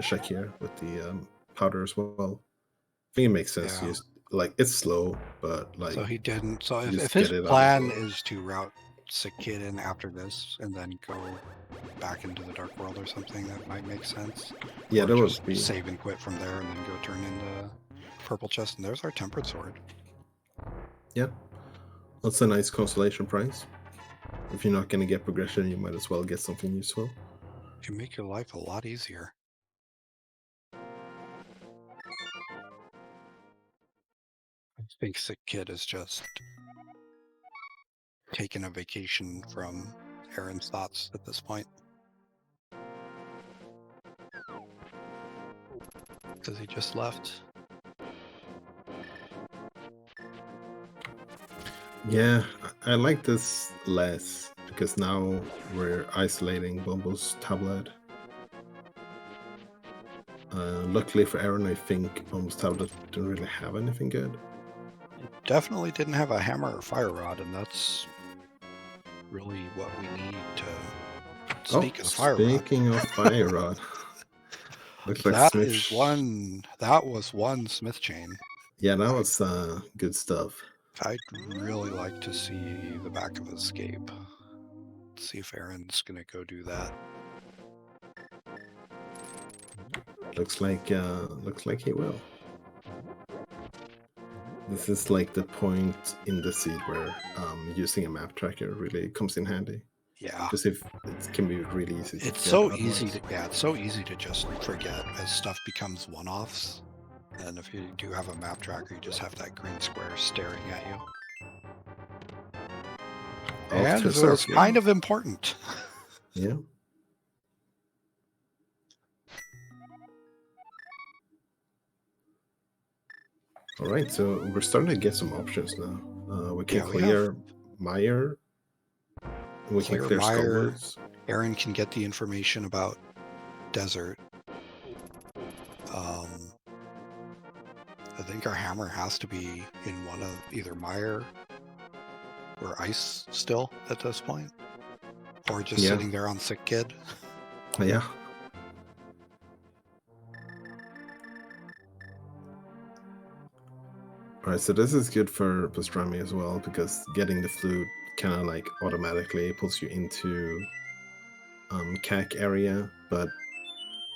check here with the powder as well. I think it makes sense to use, like, it's slow, but like... So he didn't. So if get his it out plan of the way. is to route Sick Kid in after this and then go back into the Dark World or something, that might make sense. Yeah, or that would just be... save and quit from there and then go turn into Purple Chest. And there's our Tempered Sword. Yeah, that's a nice consolation prize. If you're not going to get progression, you might as well get something useful. It can make your life a lot easier. I think Sick Kid is just taking a vacation from Aaron's thoughts at this point. Because he just left. Yeah, I like this less, because now we're isolating Bumbo's tablet. Luckily for Aaron, I think Bumbo's tablet didn't really have anything good. It definitely didn't have a hammer or fire rod, and that's really what we need to speak of fire rod. Speaking of fire rod, looks like That was one Smith chain. Yeah, that was good stuff. I'd really like to see the back of Escape. Let's see if Aaron's gonna go do that. Looks like he will. This is like the point in the seed where using a map tracker really comes in handy. Yeah. Because if it can be really easy to It's so easy to just forget as stuff becomes one-offs. And if you do have a map tracker, you just have that green square staring at you. And it was kind of important. Yeah. All right, so we're starting to get some options now. We can clear Meyer. We can clear Skullwoods. Aaron can get the information about Desert. I think our hammer has to be in one of either Meyer or Ice still at this point. Or just sitting there on Sick Kid. Yeah. Alright, so this is good for Pasutorami as well, because getting the flute kind of like automatically pulls you into CAC area, but at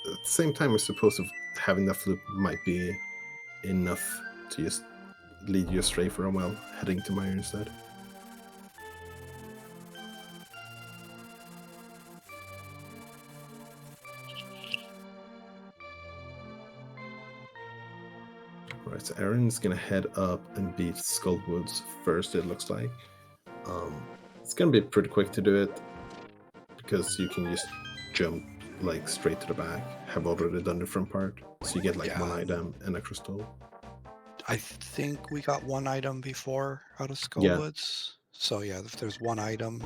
the same time, I suppose having that flute might be enough to just lead you astray for a while, heading to Meyer instead. Alright, so Aaron's gonna head up and beat Skullwoods first, it looks like. It's gonna be pretty quick to do it because you can just jump like straight to the back. Have already done the front part, so you get like one item and a crystal. I think we got one item before out of Yeah. Skullwoods. So yeah, if there's one item,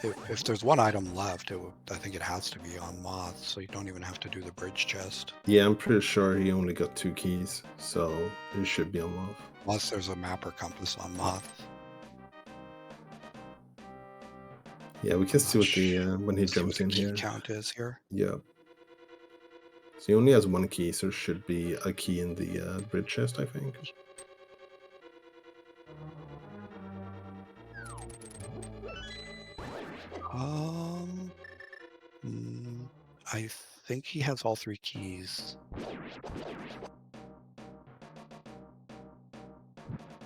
if there's one item left, I think it has to be on Moth, so you don't even have to do the bridge chest. Yeah, I'm pretty sure he only got 2 keys, so it should be on Moth. Unless there's a map or compass on Moth. Yeah, we can see what the when he jumps in key here. Count is here. Yeah. So he only has 1 key, so there should be a key in the bridge chest, I think. I think he has all 3 keys.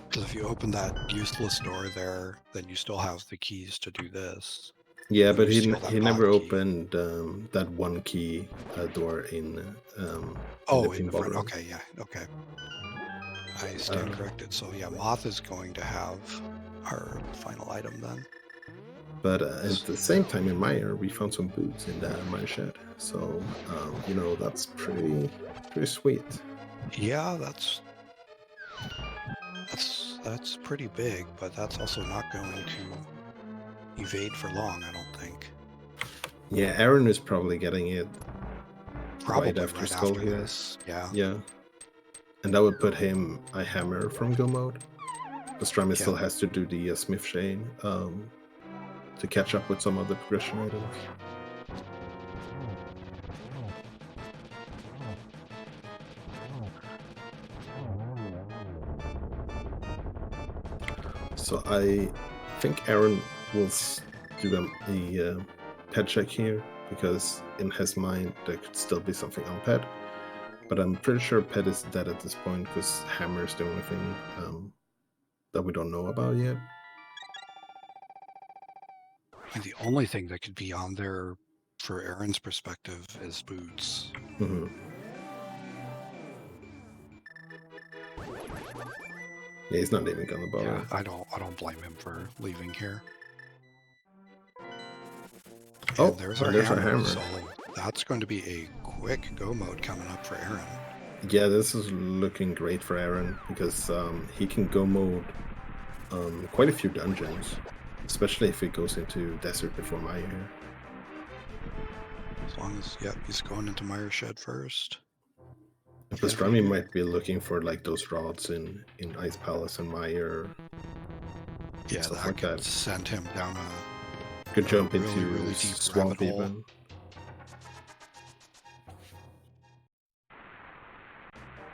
Because if you open that useless door there, then you still have the keys to do this. Yeah, When but you he steal that never pod key. opened that 1 key door in the in the front. room. Okay, yeah, okay. I stand corrected. So yeah, Moth is going to have our final item then. But at the same time in Meyer, we found some boots in the mine shed. So, you know, that's pretty sweet. Yeah, that's pretty big, but that's also not going to evade for long, I don't think. Yeah, Aaron is probably getting it Probably right after Skull here. this. Yeah. Yeah. And that would put him a hammer from go mode. Pasutorami still has to do the Smith chain to catch up with some of the progression items. So I think Aaron will do a pet check here, because in his mind there could still be something on pet. But I'm pretty sure pet is dead at this point, because hammer is the only thing that we don't know about yet. And the only thing that could be on there for Aaron's perspective is boots. Mm-hmm. Yeah, he's not even gonna bother. Yeah, I don't blame him for leaving here. Oh, and there's our hammer. So that's going to be a quick go mode coming up for Aaron. Yeah, this is looking great for Aaron, because he can go mode quite a few dungeons, especially if he goes into desert before Maya here. As long as, he's going into Meyer Shed first. Pasutorami might be looking for like those rods in Ice Palace and Meyer. Yeah, that like could send him down a could jump really, into really deep swamp rabbit hole. even.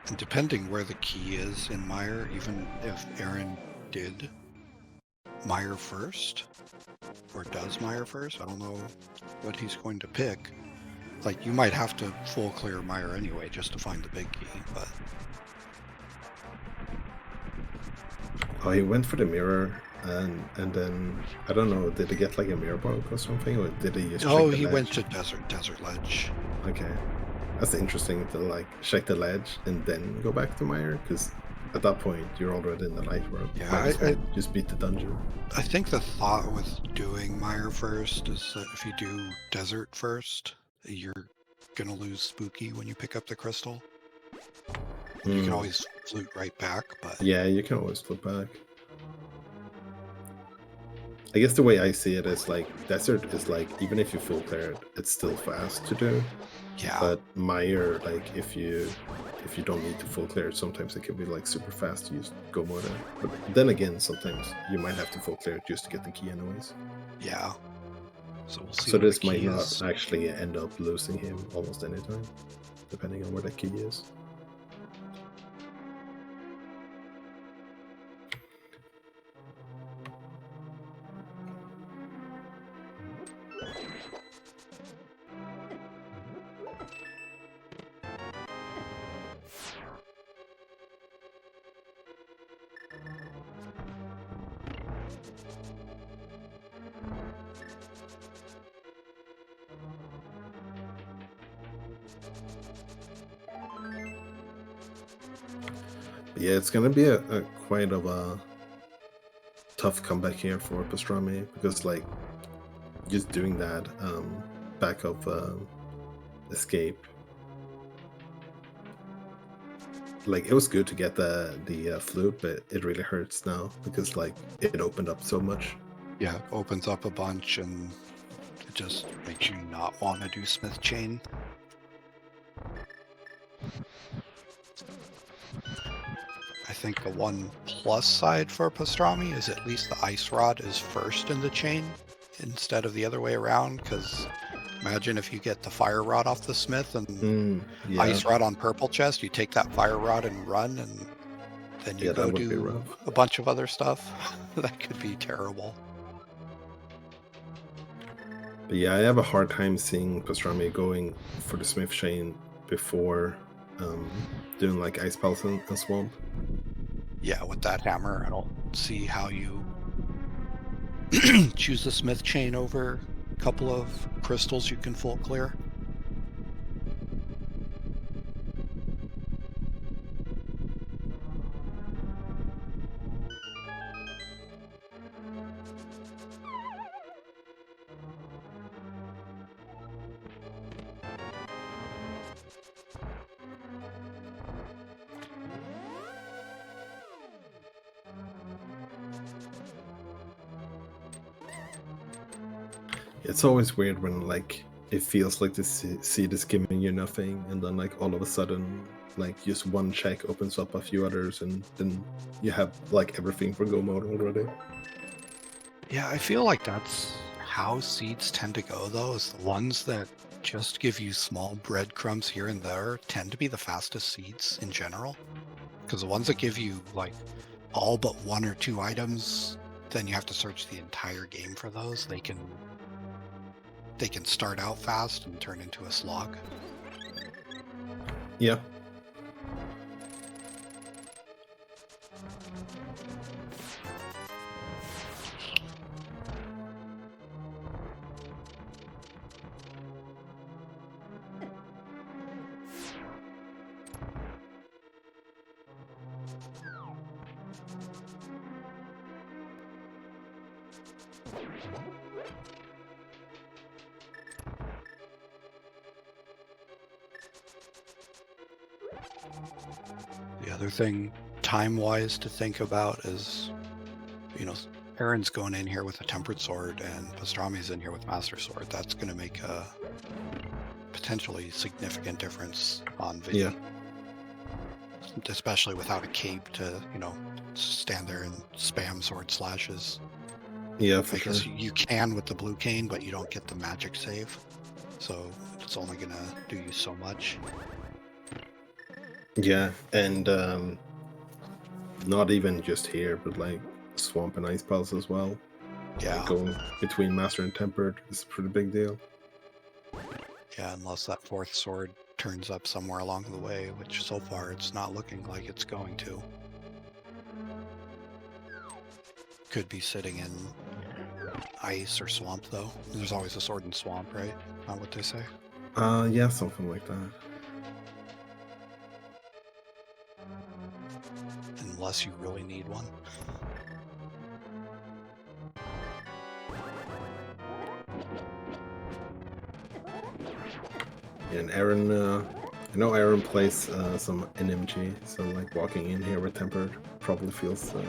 And depending where the key is in Meyer, even if Aaron did Meyer first, or does Meyer first, I don't know what he's going to pick. Like, you might have to full clear Meyer anyway just to find the big key, but... Oh, he went for the mirror, and then, I don't know, did he get like a mirror bug or something, or did he just Oh, he went to desert ledge. Okay. That's interesting to like check the ledge and then go back to Meyer, because at that point you're already in the light world. Yeah, I just beat the dungeon. I think the thought with doing Meyer first is that if you do desert first, you're gonna lose Spooky when you pick up the crystal. You can always flute right back, but yeah, you can always flute back. I guess the way I see it is like desert is like, even if you full clear it, it's still fast to do. Yeah. But Meyer, like if you don't need to full clear it, sometimes it can be like super fast to use go mode. But then again, sometimes you might have to full clear it just to get the key anyways. Yeah. So we'll see. So this might not actually end up losing him almost any time, depending on where the key is. Yeah, it's gonna be a quite of a tough comeback here for Pasutorami, because like just doing that back of escape, like it was good to get the flute, but it really hurts now because like it opened up so much. Yeah, it opens up a bunch and it just makes you not want to do Smith Chain. I think the one plus side for Pastrami is at least the Ice Rod is first in the chain instead of the other way around, because imagine if you get the Fire Rod off the Smith and Yeah. Ice Rod on Purple Chest, you take that Fire Rod and run, and then you go that would be do rough. a bunch of other stuff. That could be terrible. But yeah, I have a hard time seeing Pastrami going for the Smith Chain before doing like Ice Pulse and Swamp. Yeah, with that hammer, I don't see how you choose the Smith Chain over a couple of crystals you can full clear. It's always weird when like it feels like the seed is giving you nothing, and then like all of a sudden, like just one check opens up a few others, and then you have like everything for go mode already. Yeah, I feel like that's how seeds tend to go, though, is the ones that just give you small breadcrumbs here and there tend to be the fastest seeds in general. Because the ones that give you like all but one or two items, then you have to search the entire game for those. They can start out fast and turn into a slog. Yeah. The other thing time-wise to think about is, you know, Aaron's going in here with a Tempered Sword and Pastrami's in here with Master Sword. That's going to make a potentially significant difference on vision. Yeah. Especially without a cape to, you know, stand there and spam sword slashes. Yeah, for Because sure. you can with the blue cane, but you don't get the magic save. So it's only going to do you so much. Yeah, and not even just here, but like Swamp and Ice Pulse as well. Yeah. Like going between Master and Tempered is a pretty big deal. Yeah, unless that fourth sword turns up somewhere along the way, which so far it's not looking like it's going to. Could be sitting in ice or swamp, though. There's always a sword in swamp, right? Not what they say? Yeah, something like that. Unless you really need one. And Aaron, I know Aaron plays some NMG, so like walking in here with Tempered probably feels Really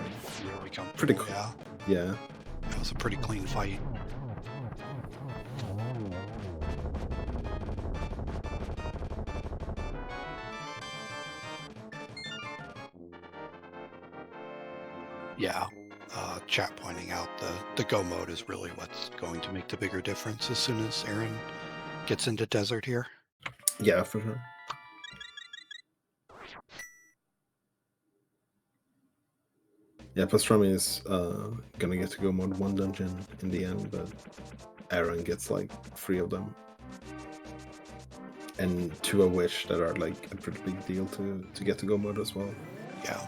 comfortable, pretty cool. Yeah. Yeah. It was a pretty clean fight. Yeah. Chat pointing out the go mode is really what's going to make the bigger difference as soon as Aaron gets into desert here. Yeah, for sure. Yeah, Pastrami is gonna get to go mode 1 dungeon in the end, but Aaron gets like 3 of them. And 2 a wish that are like a pretty big deal to get to go mode as well. Yeah.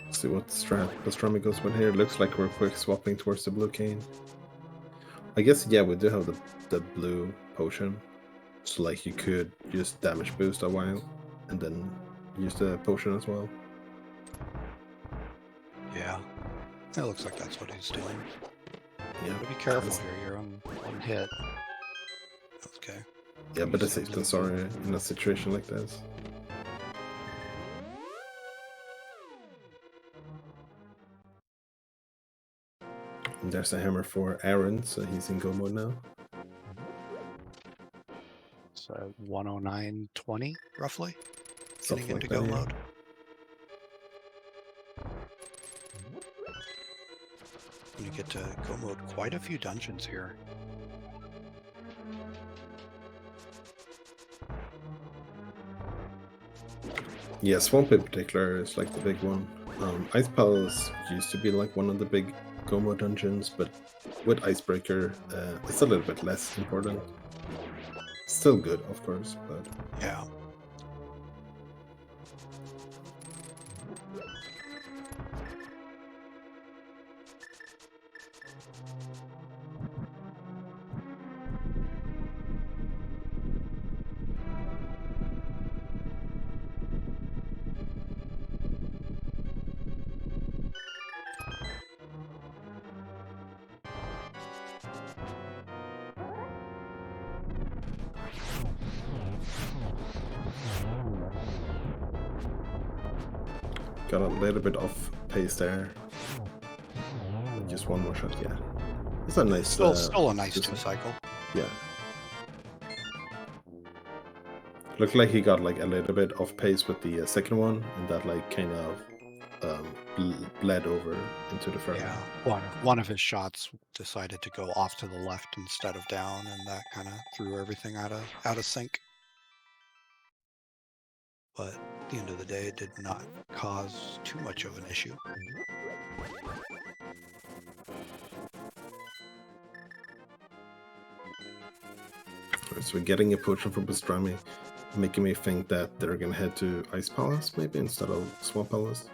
See what Pasutorami goes with here. Looks like we're quick swapping towards the blue cane. I guess, yeah, we do have the blue potion. So, like, you could just damage boost a while and then use the potion as well. Yeah. It looks like that's what he's doing. Yeah. Gotta be careful here. You're on one hit. Okay. Yeah, but it's sorry in a situation like this. And there's a hammer for Aaron, so he's in go mode now. So 109.20 roughly. Something Getting into like go that, mode. You get to go mode quite a few dungeons here. Yeah, Swamp in particular is like the big one. Ice Palace used to be like one of the big go mode dungeons, but with Icebreaker, it's a little bit less important. Still good, of course, but Yeah. got a little bit off pace there. Just one more shot, yeah. It's a nice... Still a nice two-cycle. Yeah. Looked like he got like a little bit off pace with the second one, and that like kind of bled over into the first. Yeah, one of his shots decided to go off to the left instead of down, and that kind of threw everything out of sync. But at the end of the day, it did not cause too much of an issue. So we're getting a potion from Pasutorami, making me think that they're gonna head to Ice Palace maybe instead of Swamp Palace.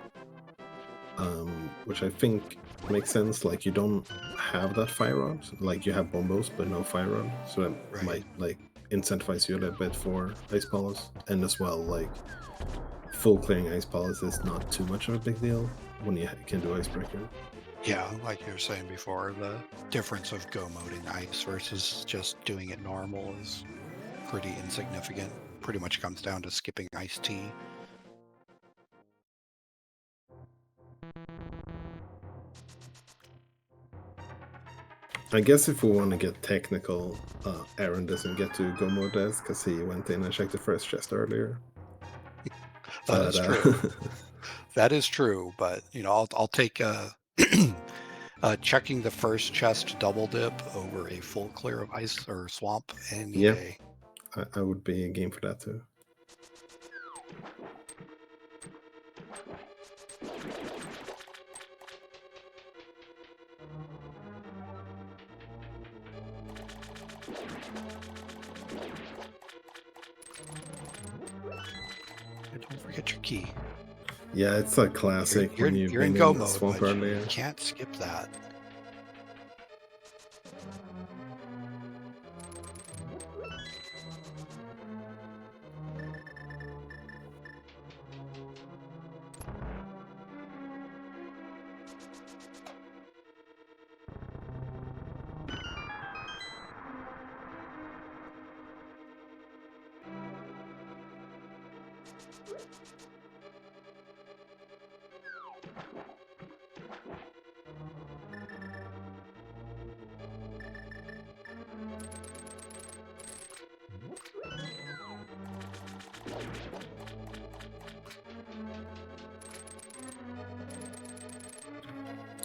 Which I think makes sense. Like, you don't have that fire rod, like you have bombos but no fire rod, so that might like incentivize you a little bit for Ice Palace. And as well, like, full clearing Ice Palace is not too much of a big deal when you can do Icebreaker. Yeah, like you were saying before, the difference of go moding ice versus just doing it normal is pretty insignificant. Pretty much comes down to skipping iced tea. I guess if we want to get technical, Aaron doesn't get to go mode as because he went in and checked the first chest earlier. That is true. That is true, but you know, I'll take checking the first chest double dip over a full clear of ice or swamp any day. I would be game for that too. Don't forget your key. Yeah, it's a classic. You're in go mode, Swamp but earlier. you can't skip that.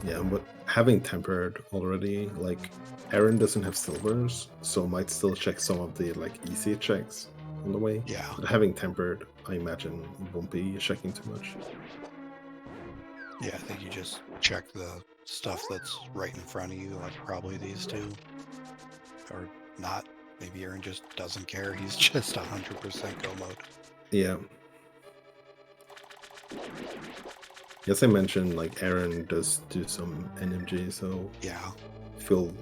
Yeah, but having tempered already, like, Aaron doesn't have silvers, so might still check some of the like easy checks on the way. Yeah. But having tempered, I imagine won't be checking too much. Yeah, I think you just check the stuff that's right in front of you, like probably these two. Or not. Maybe Aaron just doesn't care. He's just 100% go mode. Yeah. Yes, I mentioned like Aaron does do some NMG, so Yeah. I feel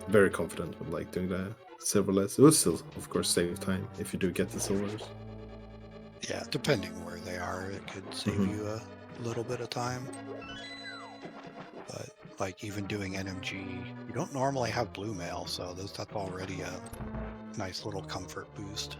very confident with like doing the silverless. It will still, of course, save time if you do get the silvers. Yeah, depending where they are, it could save you a little bit of time. But like even doing NMG, you don't normally have blue mail, so that's already a nice little comfort boost.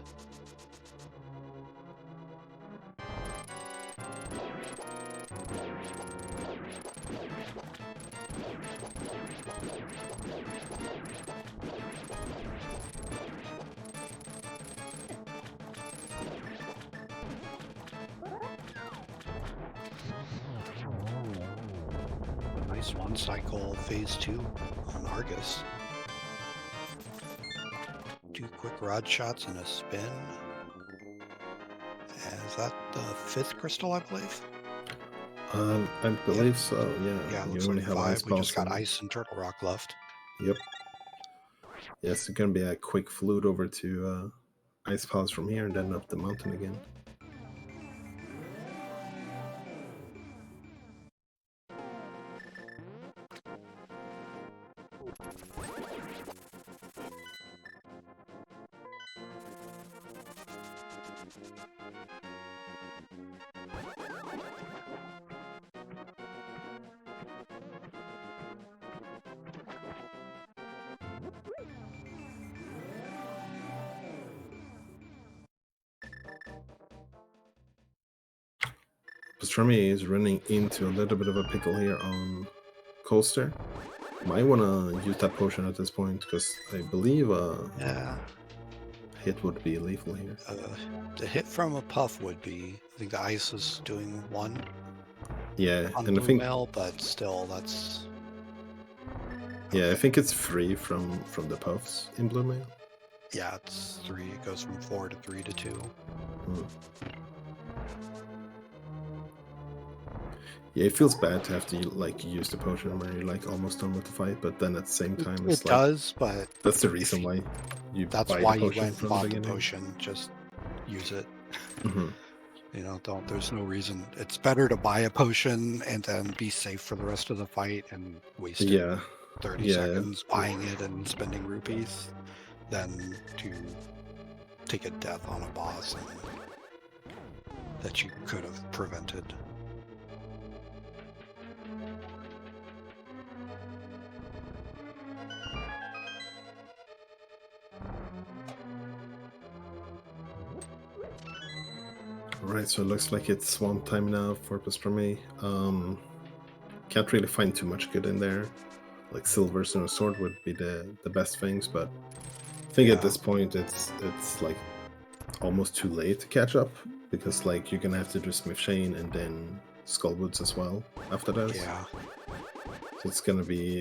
A nice one cycle phase 2 on Argus. 2 quick rod shots and a spin. Is that the 5th crystal, I believe? I believe so, yeah. Yeah, it You looks only like have 5. ice We just got pulse. ice and turtle rock left. Yep. Yes, it's gonna be a quick flute over to ice palace from here and then up the mountain again. Pasutorami is running into a little bit of a pickle here on Coaster. Might want to use that potion at this point because I believe Yeah. hit would be lethal here. The hit from a puff would be. I think the ice is doing 1 Yeah, on and I blue think mail, but still, that's. I think it's free from the puffs in blue mail. Yeah, it's 3. It goes from 4 to 3 to 2. Yeah, it feels bad to have to like use the potion when you're like almost done with the fight, but then at the same time, it's It like does, but that's the reason why you that's buy why the you potion went and from bought the the beginning. potion. Just use it. Mhm. You know, there's no reason. It's better to buy a potion and then be safe for the rest of the fight and waste Yeah, 30 seconds buying it and spending rupees than to take a death on a boss that you could have prevented. Right, so it looks like it's swamp time now for Pasutorami. Can't really find too much good in there. Like silvers and a sword would be the best things, but I think at this point it's like almost too late to catch up because like you're gonna have to do Smith Chain and then Skullwoods as well after that. Yeah. So it's gonna be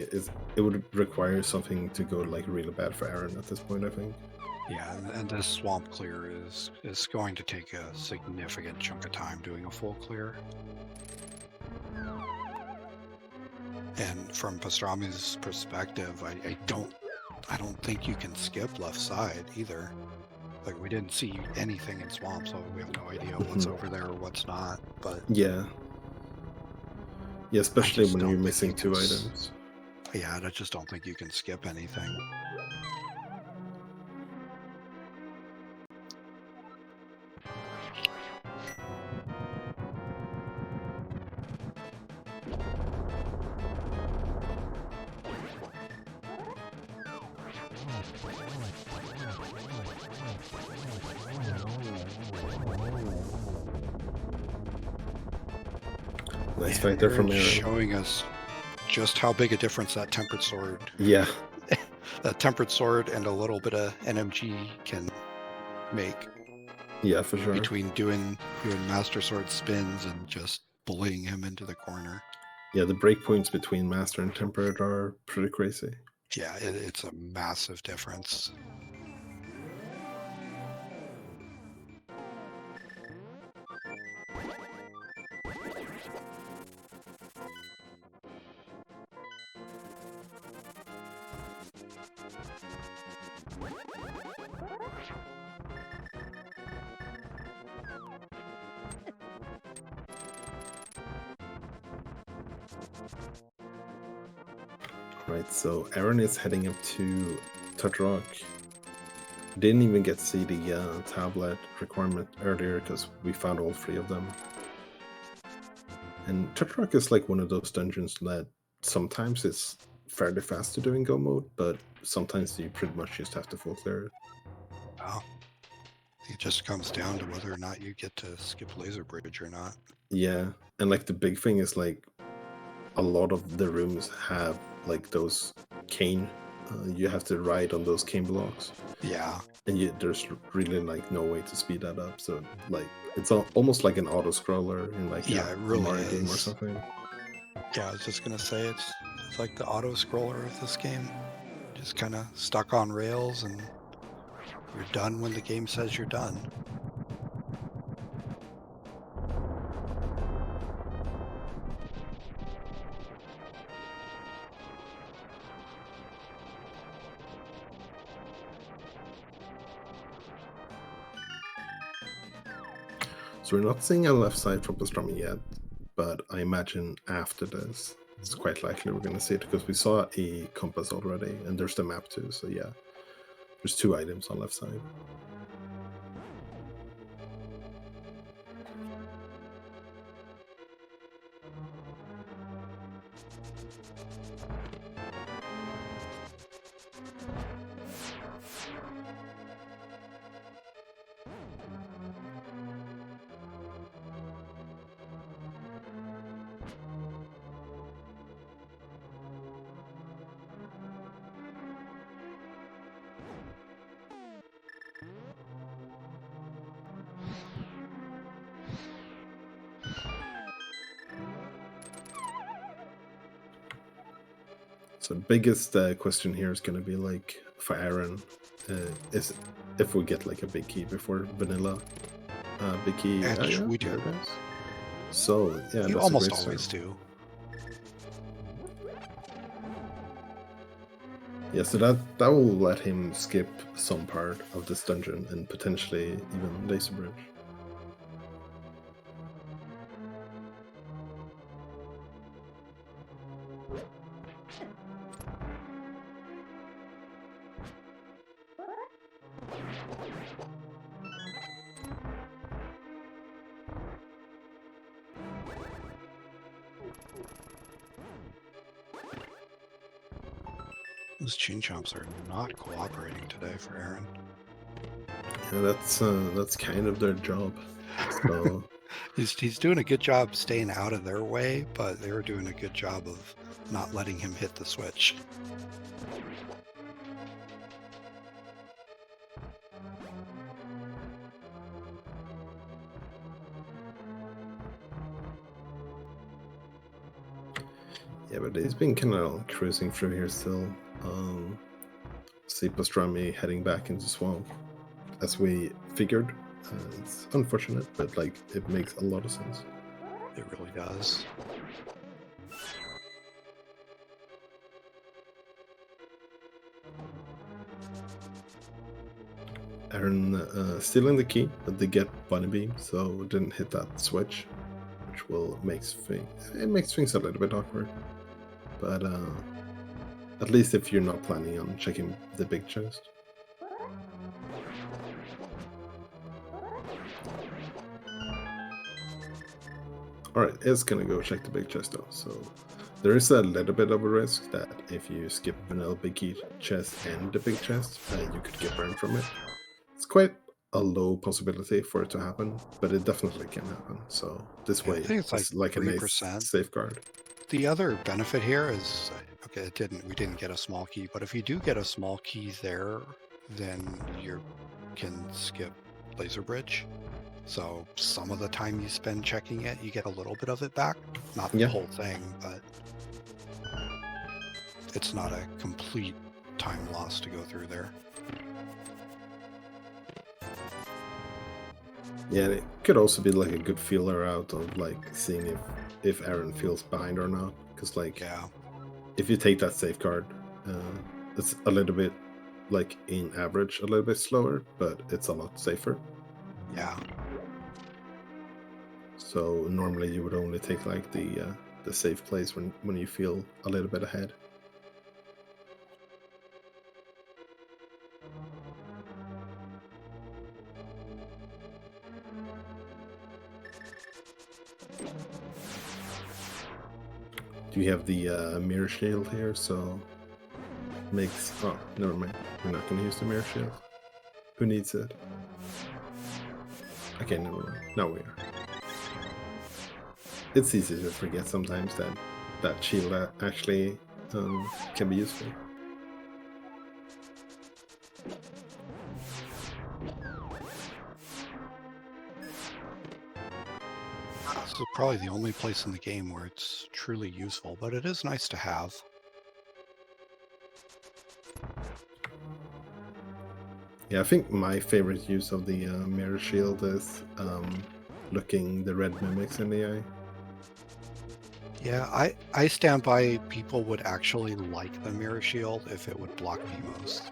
it would require something to go like really bad for Aaron at this point, I think. Yeah, and this swamp clear is going to take a significant chunk of time doing a full clear. And from Pastrami's perspective, I don't think you can skip left side either. Like we didn't see anything in swamp, so we have no idea what's over there or what's not. But yeah, especially when you're missing 2 items. Yeah, I just don't think you can skip anything. Nice fight there from Aaron. Showing us just how big a difference that tempered sword. Yeah. That tempered sword and a little bit of NMG can make. Yeah, for sure. Between doing Master Sword spins and just bullying him into the corner. Yeah, the breakpoints between Master and Tempered are pretty crazy. Yeah, it's a massive difference. Right, so Aaron is heading up to Tatrok. Didn't even get to see the tablet requirement earlier because we found all 3 of them. And Tatrok is like one of those dungeons that sometimes it's fairly fast to do in Go mode, but sometimes you pretty much just have to full clear it. Wow. It just comes down to whether or not you get to skip Laser Bridge or not. Yeah, and like the big thing is like a lot of the rooms have like those cane. You have to ride on those cane blocks, Yeah. and there's really like no way to speed that up. So like it's almost like an auto scroller in like Yeah, it really Mario game or is. something. Yeah, I was just gonna say it's like the auto scroller of this game. Just kind of stuck on rails, and you're done when the game says you're done. So we're not seeing a left side from Pasutorami yet, but I imagine after this, it's quite likely we're going to see it because we saw a compass already, and there's the map too. So yeah, there's 2 items on left side. So the biggest question here is going to be like for Aaron, is if we get like a big key before vanilla. Big key, yeah, We do. there it is. So yeah, You that's almost a great always start. do. Yeah, so that will let him skip some part of this dungeon and potentially even Laser Bridge. Those chin chomps are not cooperating today for Aaron. Yeah, that's kind of their job. So He's doing a good job staying out of their way, but they're doing a good job of not letting him hit the switch. yeah, but he's been kind of cruising through here still. See Pastrami heading back into swamp, as we figured. It's unfortunate, but like it makes a lot of sense. It really does. Aaron stealing the key, but they get bunny beam, so didn't hit that switch, which will makes things a little bit awkward. But at least if you're not planning on checking the big chest. Alright, it's gonna go check the big chest though, so there is a little bit of a risk that if you skip vanilla big key chest and the big chest, you could get burned from it. It's quite a low possibility for it to happen, but it definitely can happen. So this way, I think it's like a nice 3%. safeguard. The other benefit here is, okay, we didn't get a small key, but if you do get a small key there, then you can skip Laser Bridge. So some of the time you spend checking it, you get a little bit of it back. Not the whole thing, but it's not a complete time loss to go through there. Yeah, and it could also be like a good feeler out of like seeing if Aaron feels behind or not. Because like, Yeah, if you take that safeguard, it's a little bit like in average, a little bit slower, but it's a lot safer. yeah. So normally you would only take like the safe place when you feel a little bit ahead. we have the mirror shield here, so makes... Oh, never mind. We're not going to use the mirror shield. Who needs it? Okay, never mind. Now we are. It's easy to forget sometimes that shield actually can be useful. This is probably the only place in the game where it's truly useful, but it is nice to have. Yeah, I think my favorite use of the mirror shield is looking the red mimics in the eye. Yeah, I stand by people would actually like the mirror shield if it would block BMOs.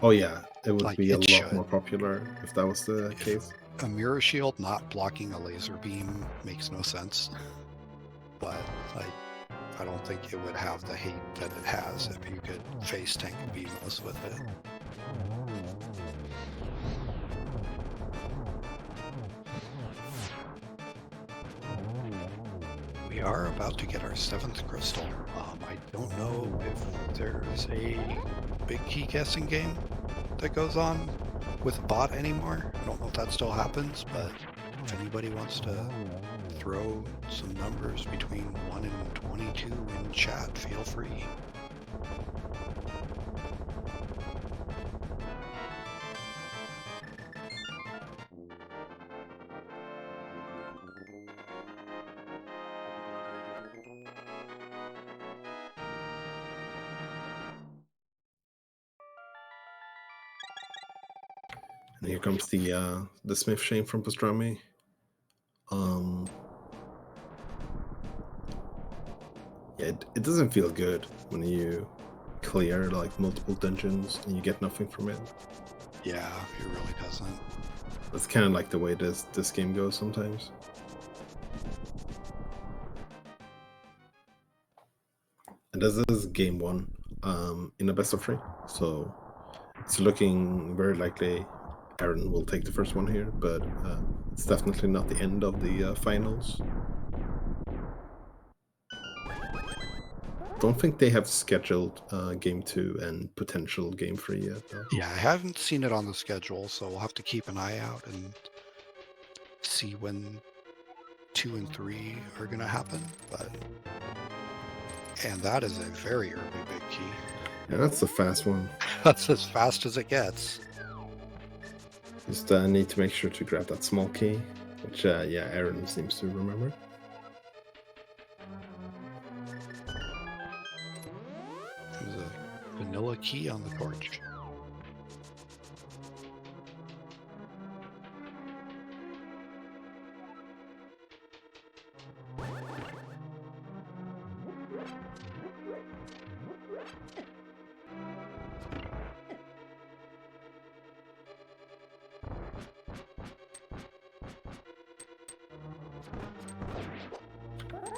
Oh yeah, it would Like, be a it lot should. more popular if that was the case. A mirror shield not blocking a laser beam makes no sense. But I don't think it would have the hate that it has if you could face tank BMOs with it. We are about to get our 7th crystal. I don't know if there's a big key guessing game that goes on with a bot anymore. I don't know if that still happens, but if anybody wants to throw some numbers between 1 and 22 in chat, feel free. And here comes the Smith chain from Pasutorami. Yeah, it doesn't feel good when you clear like multiple dungeons and you get nothing from it. Yeah, it really doesn't. That's kind of like the way this game goes sometimes. And this is game 1 in a best of 3, so it's looking very likely Aaron will take the first one here, but it's definitely not the end of the finals. Don't think they have scheduled game 2 and potential game 3 yet, though. Yeah, I haven't seen it on the schedule, so we'll have to keep an eye out and see when 2 and 3 are going to happen. And that is a very early big key. Yeah, that's a fast one. That's as fast as it gets. Just need to make sure to grab that small key, which yeah, Aaron seems to remember. There's a vanilla key on the torch.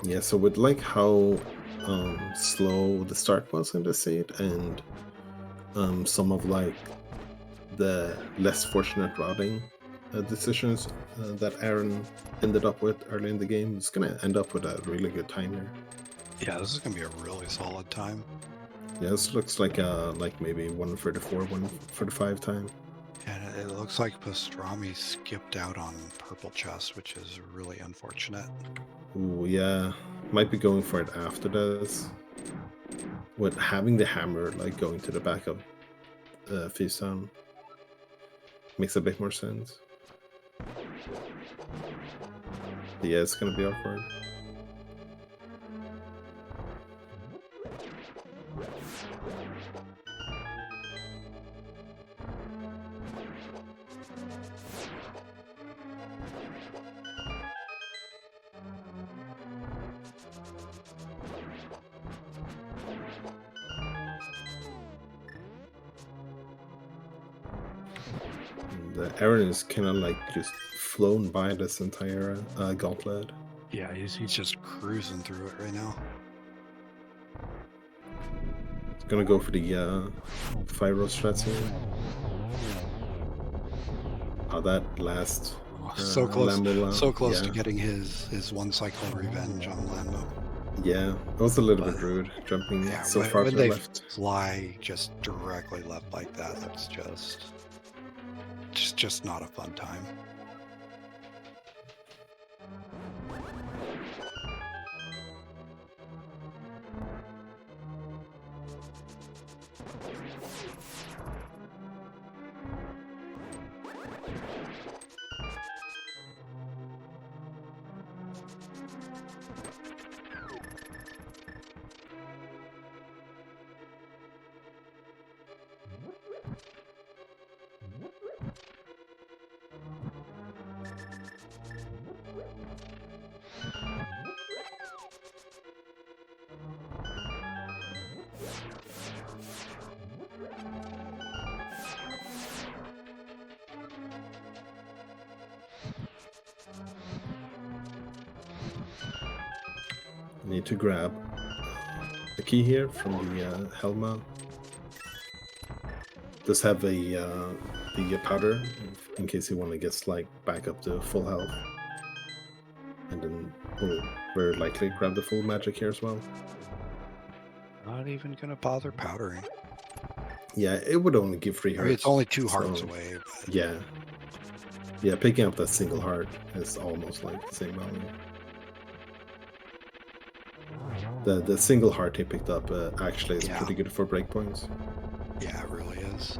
Yeah, so with like how slow the start was in the seed, and some of like the less fortunate routing decisions that Aaron ended up with early in the game, it's gonna end up with a really good time here. Yeah, this is gonna be a really solid time. Yeah, this looks like maybe 1:34, 1:45 time. And it looks like Pastrami skipped out on purple chest, which is really unfortunate. Ooh, yeah, might be going for it after this. With having the hammer like going to the back of Feastown makes a bit more sense. But yeah, it's gonna be awkward. Aaron is kind of like just flown by this entire gauntlet. Yeah, he's just cruising through it right now. He's gonna go for the 5 row strats here. Oh, that last so close, Lambo, so close yeah. to getting his 1 cycle revenge on Rando. Yeah, it was a little bit rude jumping Yeah, so far when to the they left. fly just directly left like that, that's just not a fun time. Need to grab the key here from the Helma. Does have the powder in case you want to get like back up to full health, and then we'll very likely grab the full magic here as well. Not even gonna bother powdering. Yeah, it would only give 3 hearts. It's only 2 hearts away. But... Yeah, picking up that single heart is almost like the same value. The single heart he picked up actually is pretty good for breakpoints. Yeah, it really is.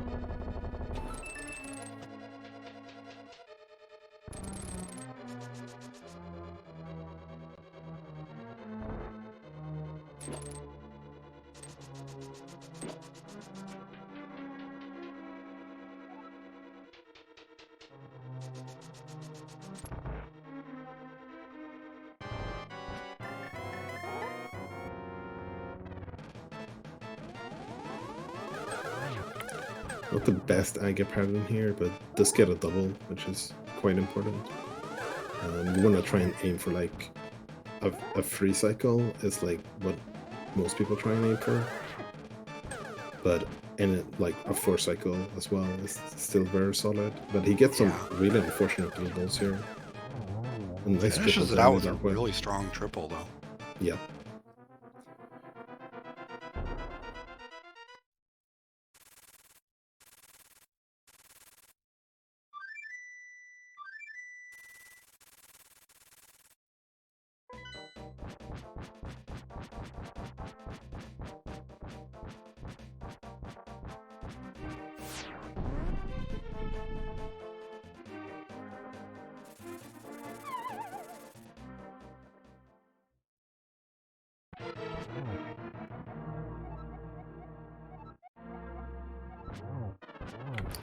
Not the best Aga pattern here, but does get a double, which is quite important. You want to try and aim for like a free cycle is like what most people try and aim for. But like a 4 cycle as well is still very solid. But he gets some really unfortunate doubles here. A nice finishes it out with a really strong triple though. Yeah.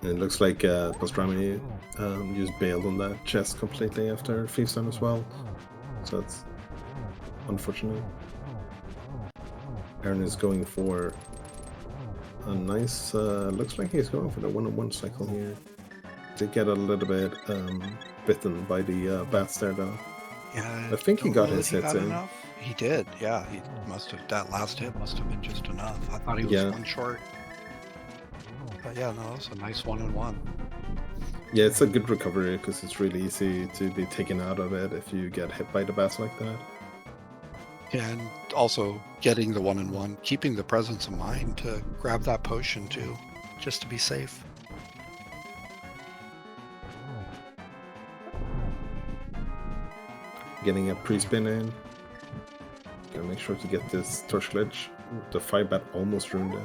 And it looks like Pasutorami just bailed on that chest completely after Thief's Son as well. So that's unfortunate. Aaron is going for a nice, looks like he's going for the 1-on-1 cycle here. Did get a little bit bitten by the bats there though. Yeah, I think he got his hits in. Enough. He did, yeah. He must have, that last hit must have been just enough. I thought he was one short. But yeah, no, it's a nice 1-on-1. Yeah, it's a good recovery because it's really easy to be taken out of it if you get hit by the bats like that. And also getting the 1-on-1, keeping the presence of mind to grab that potion too, just to be safe. Getting a pre-spin in. Gotta make sure to get this torch glitch. The 5-bat almost ruined it.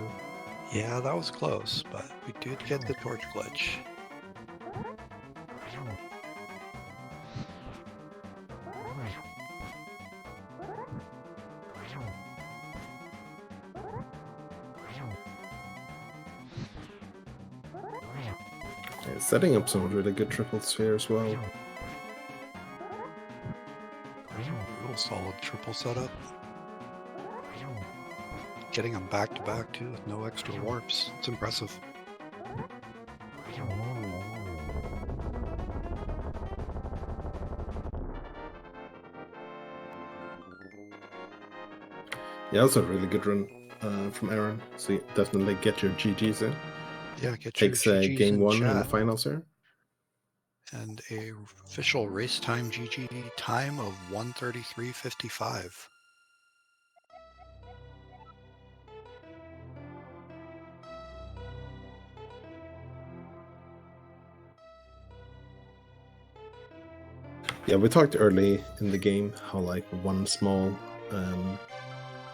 Yeah, that was close, but we did get the torch glitch. Yeah, setting up some really good triples here as well. Real solid triple setup. Getting them back to back too with no extra warps. It's impressive. Yeah, that was a really good run from Aaron. So definitely get your GGs in. Yeah, get Takes your GGs game in 1 chat. in the finals here. And a official race time GG time of 1:33.55. Yeah, we talked early in the game how like one small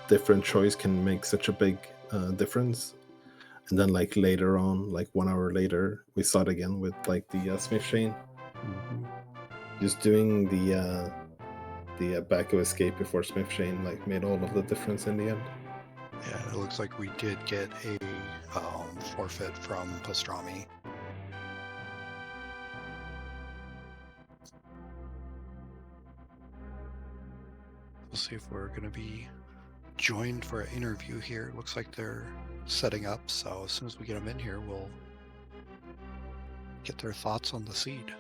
different choice can make such a big difference. And then like later on, like 1 hour later, we saw it again with like the Smith chain. Mm-hmm. Just doing the back of escape before Smith chain like made all of the difference in the end. Yeah, it looks like we did get a forfeit from Pasutorami. We'll see if we're going to be joined for an interview here. Looks like they're setting up, so as soon as we get them in here, we'll get their thoughts on the seed.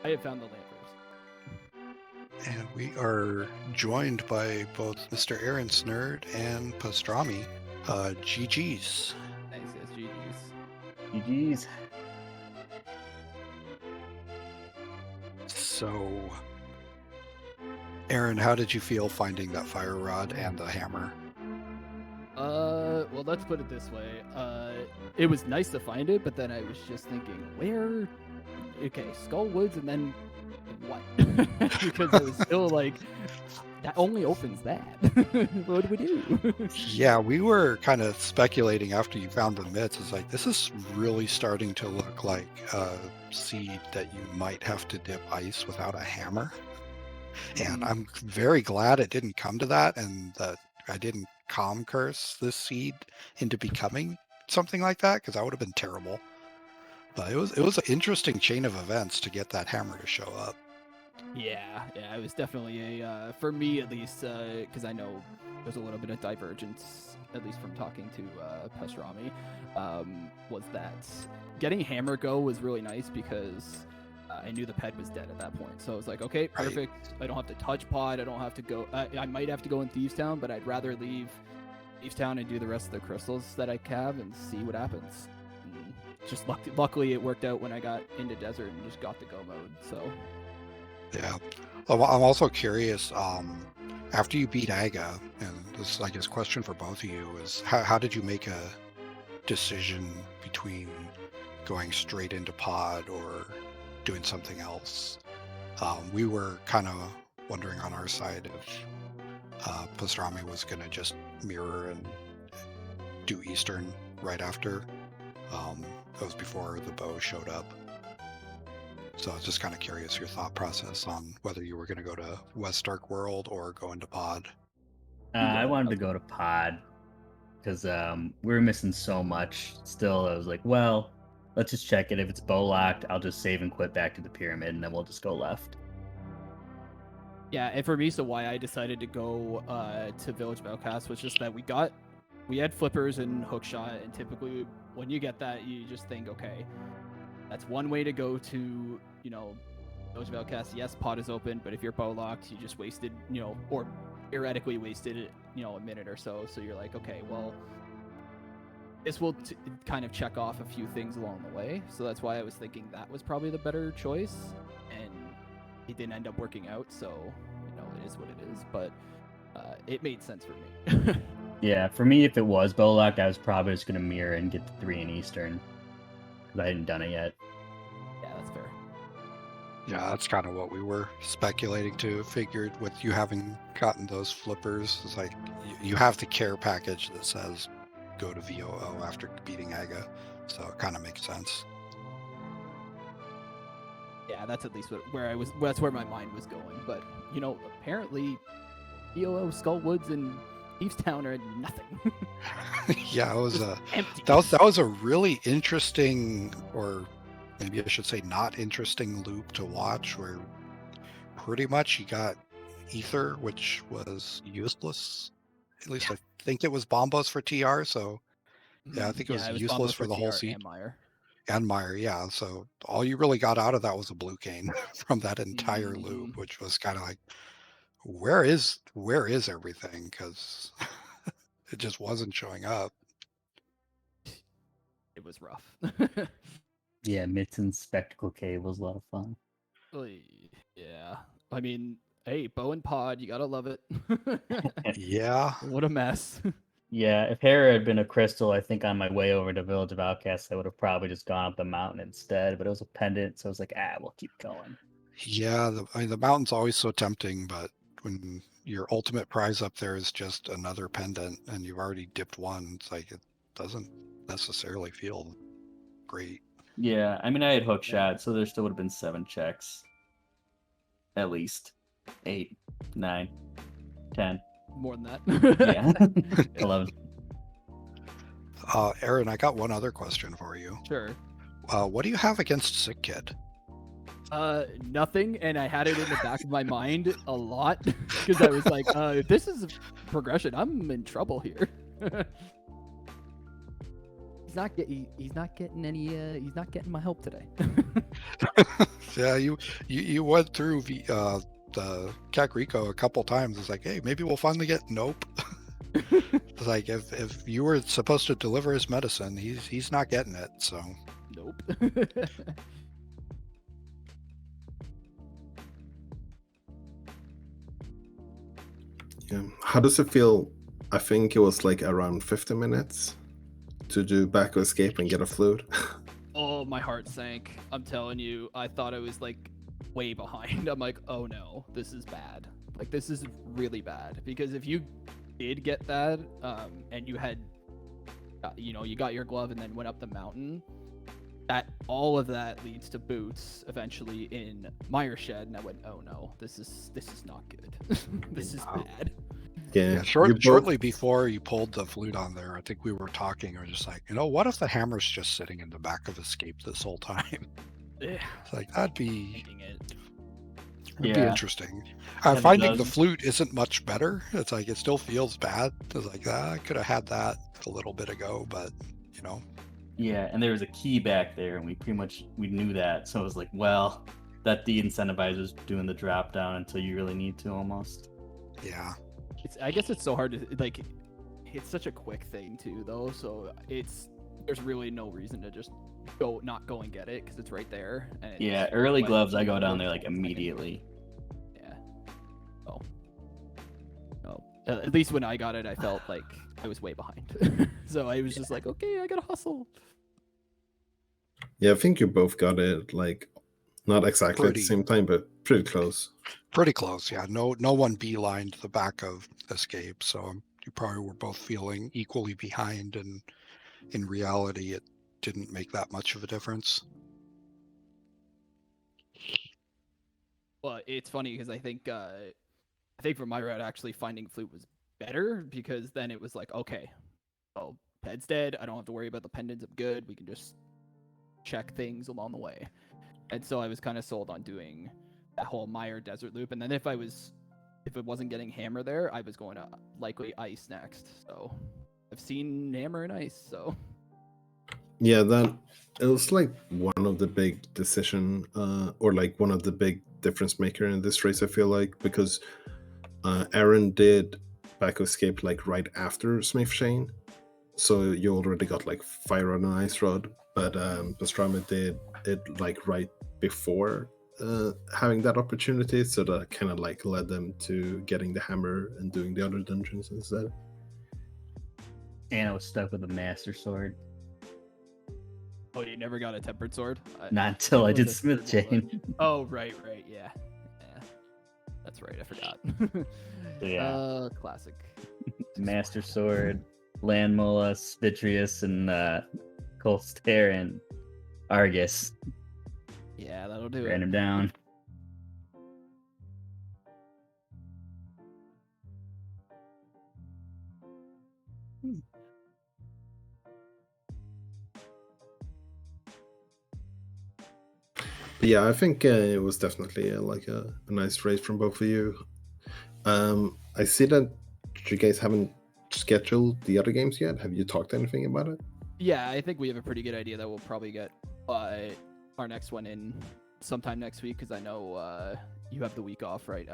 I have found the lampers. And we are joined by both MrAaronSnerd and Pasutorami. GG's. Nice, yes, GG's. GG's. So, Aaron, how did you feel finding that fire rod and the hammer? Well, let's put it this way. It was nice to find it, but then I was just thinking, where? Okay, Skull Woods, and then what? Because it was still like, that only opens that. What do we do? Yeah, we were kind of speculating after you found the mitts. It's like, this is really starting to look like a seed that you might have to dip ice without a hammer. And I'm very glad it didn't come to that, and that I didn't calm curse this seed into becoming something like that, because that would have been terrible. But it was an interesting chain of events to get that hammer to show up. Yeah, it was definitely a, for me at least, because I know there's a little bit of divergence, at least from talking to Pasutorami, was that getting hammer go was really nice because I knew the ped was dead at that point. So I was like, okay, perfect. Right. I don't have to touch pod. I don't have to go. I might have to go in Thieves Town, but I'd rather leave Thieves Town and do the rest of the crystals that I have and see what happens. And just luckily, it worked out when I got into Desert and just got the go mode. So. Yeah. I'm also curious, after you beat Aga, and this is, I guess, question for both of you, is how did you make a decision between going straight into pod or doing something else? We were kind of wondering on our side if Pasutorami was going to just mirror and do Eastern right after. That was before the bow showed up. So I was just kind of curious your thought process on whether you were going to go to West Dark World or go into pod. I wanted to go to pod because we were missing so much. Still, I was like, well, let's just check it. If it's bow locked, I'll just save and quit back to the pyramid, and then we'll just go left. Yeah, and for me, so why I decided to go to Village Belcast was just that we had flippers and hookshot, and typically when you get that, you just think, okay, that's one way to go to, Village Belcast. Yes, pod is open, but if you're bow locked, you just wasted, or theoretically wasted, a minute or so. So you're like, okay, well, this will kind of check off a few things along the way. So that's why I was thinking that was probably the better choice, and it didn't end up working out. So, it is what it is, but it made sense for me. Yeah, for me, if it was bow locked, I was probably just going to mirror and get the 3 in Eastern. I hadn't done it yet. Yeah, that's fair. Yeah, that's kind of what we were speculating too. Figured with you having gotten those flippers, it's like you have the care package that says go to VOO after beating Aga, so it kind of makes sense. Yeah, that's at least where I was. That's where my mind was going. But apparently, VOO, Skull Woods, and Thieves Town are nothing. Yeah, it was empty. That was a really interesting, or maybe I should say not interesting, loop to watch, where pretty much you got Ether, which was useless. At least I think it was Bombos for TR, so yeah, I think it was useless for the whole seed. And Meyer, yeah. So all you really got out of that was a blue cane from that entire Mhm. loop, which was kind of like, where is everything? Because it just wasn't showing up. It was rough. Yeah, Mitten's Spectacle Cave was a lot of fun. Yeah. I mean, hey, bow and pod, you gotta love it. Yeah. What a mess. Yeah, if Hera had been a crystal, I think on my way over to Village of Outcasts, I would have probably just gone up the mountain instead. But it was a pendant, so I was like, we'll keep going. Yeah, the mountain's always so tempting, but when your ultimate prize up there is just another pendant and you've already dipped one, it's like it doesn't necessarily feel great. Yeah, I mean, I had hook shot, so there still would have been 7 checks. At least 8, 9, 10. More than that. Yeah, 11. Aaron, I got one other question for you. Sure. What do you have against Sick Kid? Nothing, and I had it in the back of my mind a lot because I was like, if this is progression, I'm in trouble here. He's not getting my help today. Yeah, you went through the Kakariko a couple times. It's like, hey, maybe we'll finally get Nope. It's like if you were supposed to deliver his medicine, he's not getting it. So Nope. Yeah. How does it feel? I think it was like around 50 minutes to do back escape and get a flute. Oh, my heart sank. I'm telling you, I thought I was like way behind. I'm like, oh no, this is bad. Like, this is really bad. Because if you did get that, and you had, you got your glove and then went up the mountain, all of that leads to boots eventually in Meyer Shed, and I went, oh no, this is not good. This is bad. Yeah. Shortly before you pulled the flute on there, I think we were talking. Or just like, what if the hammer's just sitting in the back of Escape this whole time? It's like that'd be interesting. Finding the flute isn't much better. It's like it still feels bad. It's like I could have had that a little bit ago, but Yeah, and there was a key back there, and we knew that, so it was like, well, that de-incentivizes doing the drop down until you really need to, almost. Yeah. I guess it's so hard to like. It's such a quick thing too, though. So there's really no reason to just not go and get it because it's right there. And yeah, early gloves, I go down there like immediately. Yeah. Oh. At least when I got it, I felt like I was way behind. So I was just like, okay, I gotta hustle. Yeah, I think you both got it like not exactly at the same time, but pretty close. Pretty close, yeah. No one beelined the back of Escape, so you probably were both feeling equally behind, and in reality, it didn't make that much of a difference. Well, it's funny because I think for my route, actually finding flute was better because then it was like, okay, oh, Ped's dead. I don't have to worry about the pendants. I'm good. We can just check things along the way. And so I was kind of sold on doing that whole Meyer desert loop. And then if it wasn't getting hammer there, I was going to likely ice next. So I've seen hammer and ice. So yeah, it was like one of the big decision, or like one of the big difference maker in this race. I feel like because Aaron did back escape like right after Smith Shane, so you already got like fire rod and ice rod. But Pasutorami did it like right before having that opportunity, so that kind of like led them to getting the hammer and doing the other dungeons instead. And I was stuck with a master sword. Oh, you never got a tempered sword? Not until I did Smith Chain. Oh, right, yeah. That's right, I forgot. Yeah. Classic. Master sword, Landmola, Spitrius, and Colstair and Argus. Yeah, that'll do it. Ran him down. But yeah, I think it was definitely like a nice race from both of you. I see that you guys haven't scheduled the other games yet. Have you talked anything about it? Yeah, I think we have a pretty good idea that we'll probably get our next one in sometime next week, because I know you have the week off, right?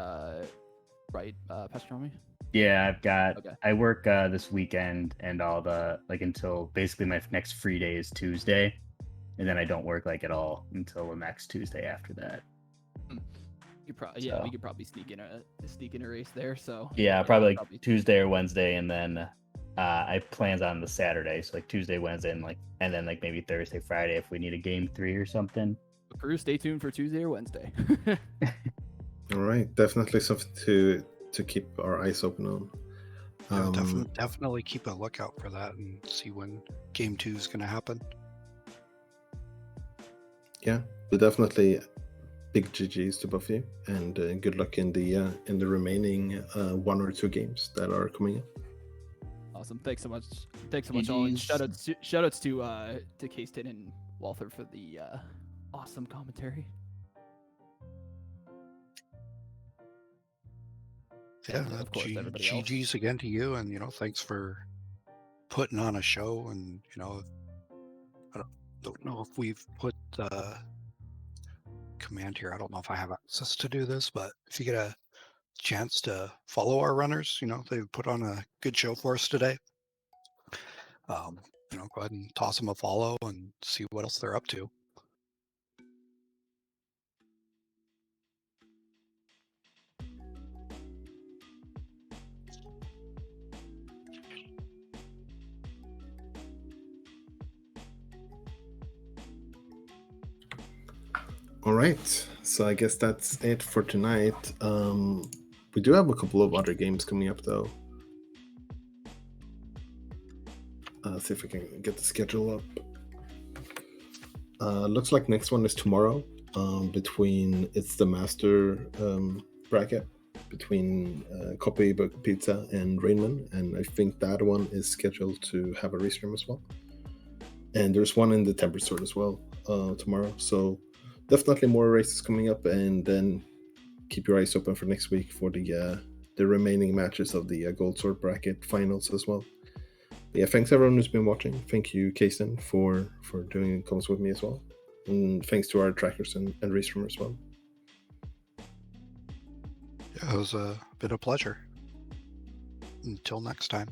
Right, Pasutorami? Yeah, I've got. Okay. I work this weekend and all the until basically my next free day is Tuesday, and then I don't work at all until the next Tuesday after that. You probably we So. could probably sneak in a race there. So Yeah, probably Tuesday or Wednesday, and then I plans on the Saturday, so Tuesday, Wednesday, and then maybe Thursday, Friday if we need a game 3 or something. Crew, stay tuned for Tuesday or Wednesday. All right, definitely something to keep our eyes open on. Yeah, definitely keep a lookout for that and see when game 2 is going to happen. Yeah, but definitely big GGs to both of you, and good luck in the remaining 1 or 2 games that are coming up. Awesome, thanks so much. All, and shoutouts to kaesden and Walther for the awesome commentary. Yeah, and, of course, everybody GGs else. again to you, and thanks for putting on a show. And I don't know if we've put the command here. I don't know if I have access to do this, but if you get a chance to follow our runners, they put on a good show for us today. Go ahead and toss them a follow and see what else they're up to. All right, so I guess that's it for tonight. We do have a couple of other games coming up, though. See if we can get the schedule up. Looks like next one is tomorrow. It's the master bracket between Copybook Pizza and Rainman, and I think that one is scheduled to have a restream as well. And there's one in the Temper Sword as well tomorrow. So definitely more races coming up, and then keep your eyes open for next week for the remaining matches of the Gold Sword bracket finals as well. But yeah, thanks everyone who's been watching. Thank you, Kaesden, for doing comments with me as well. And thanks to our trackers and restreamers as well. Yeah, it was a bit of pleasure. Until next time.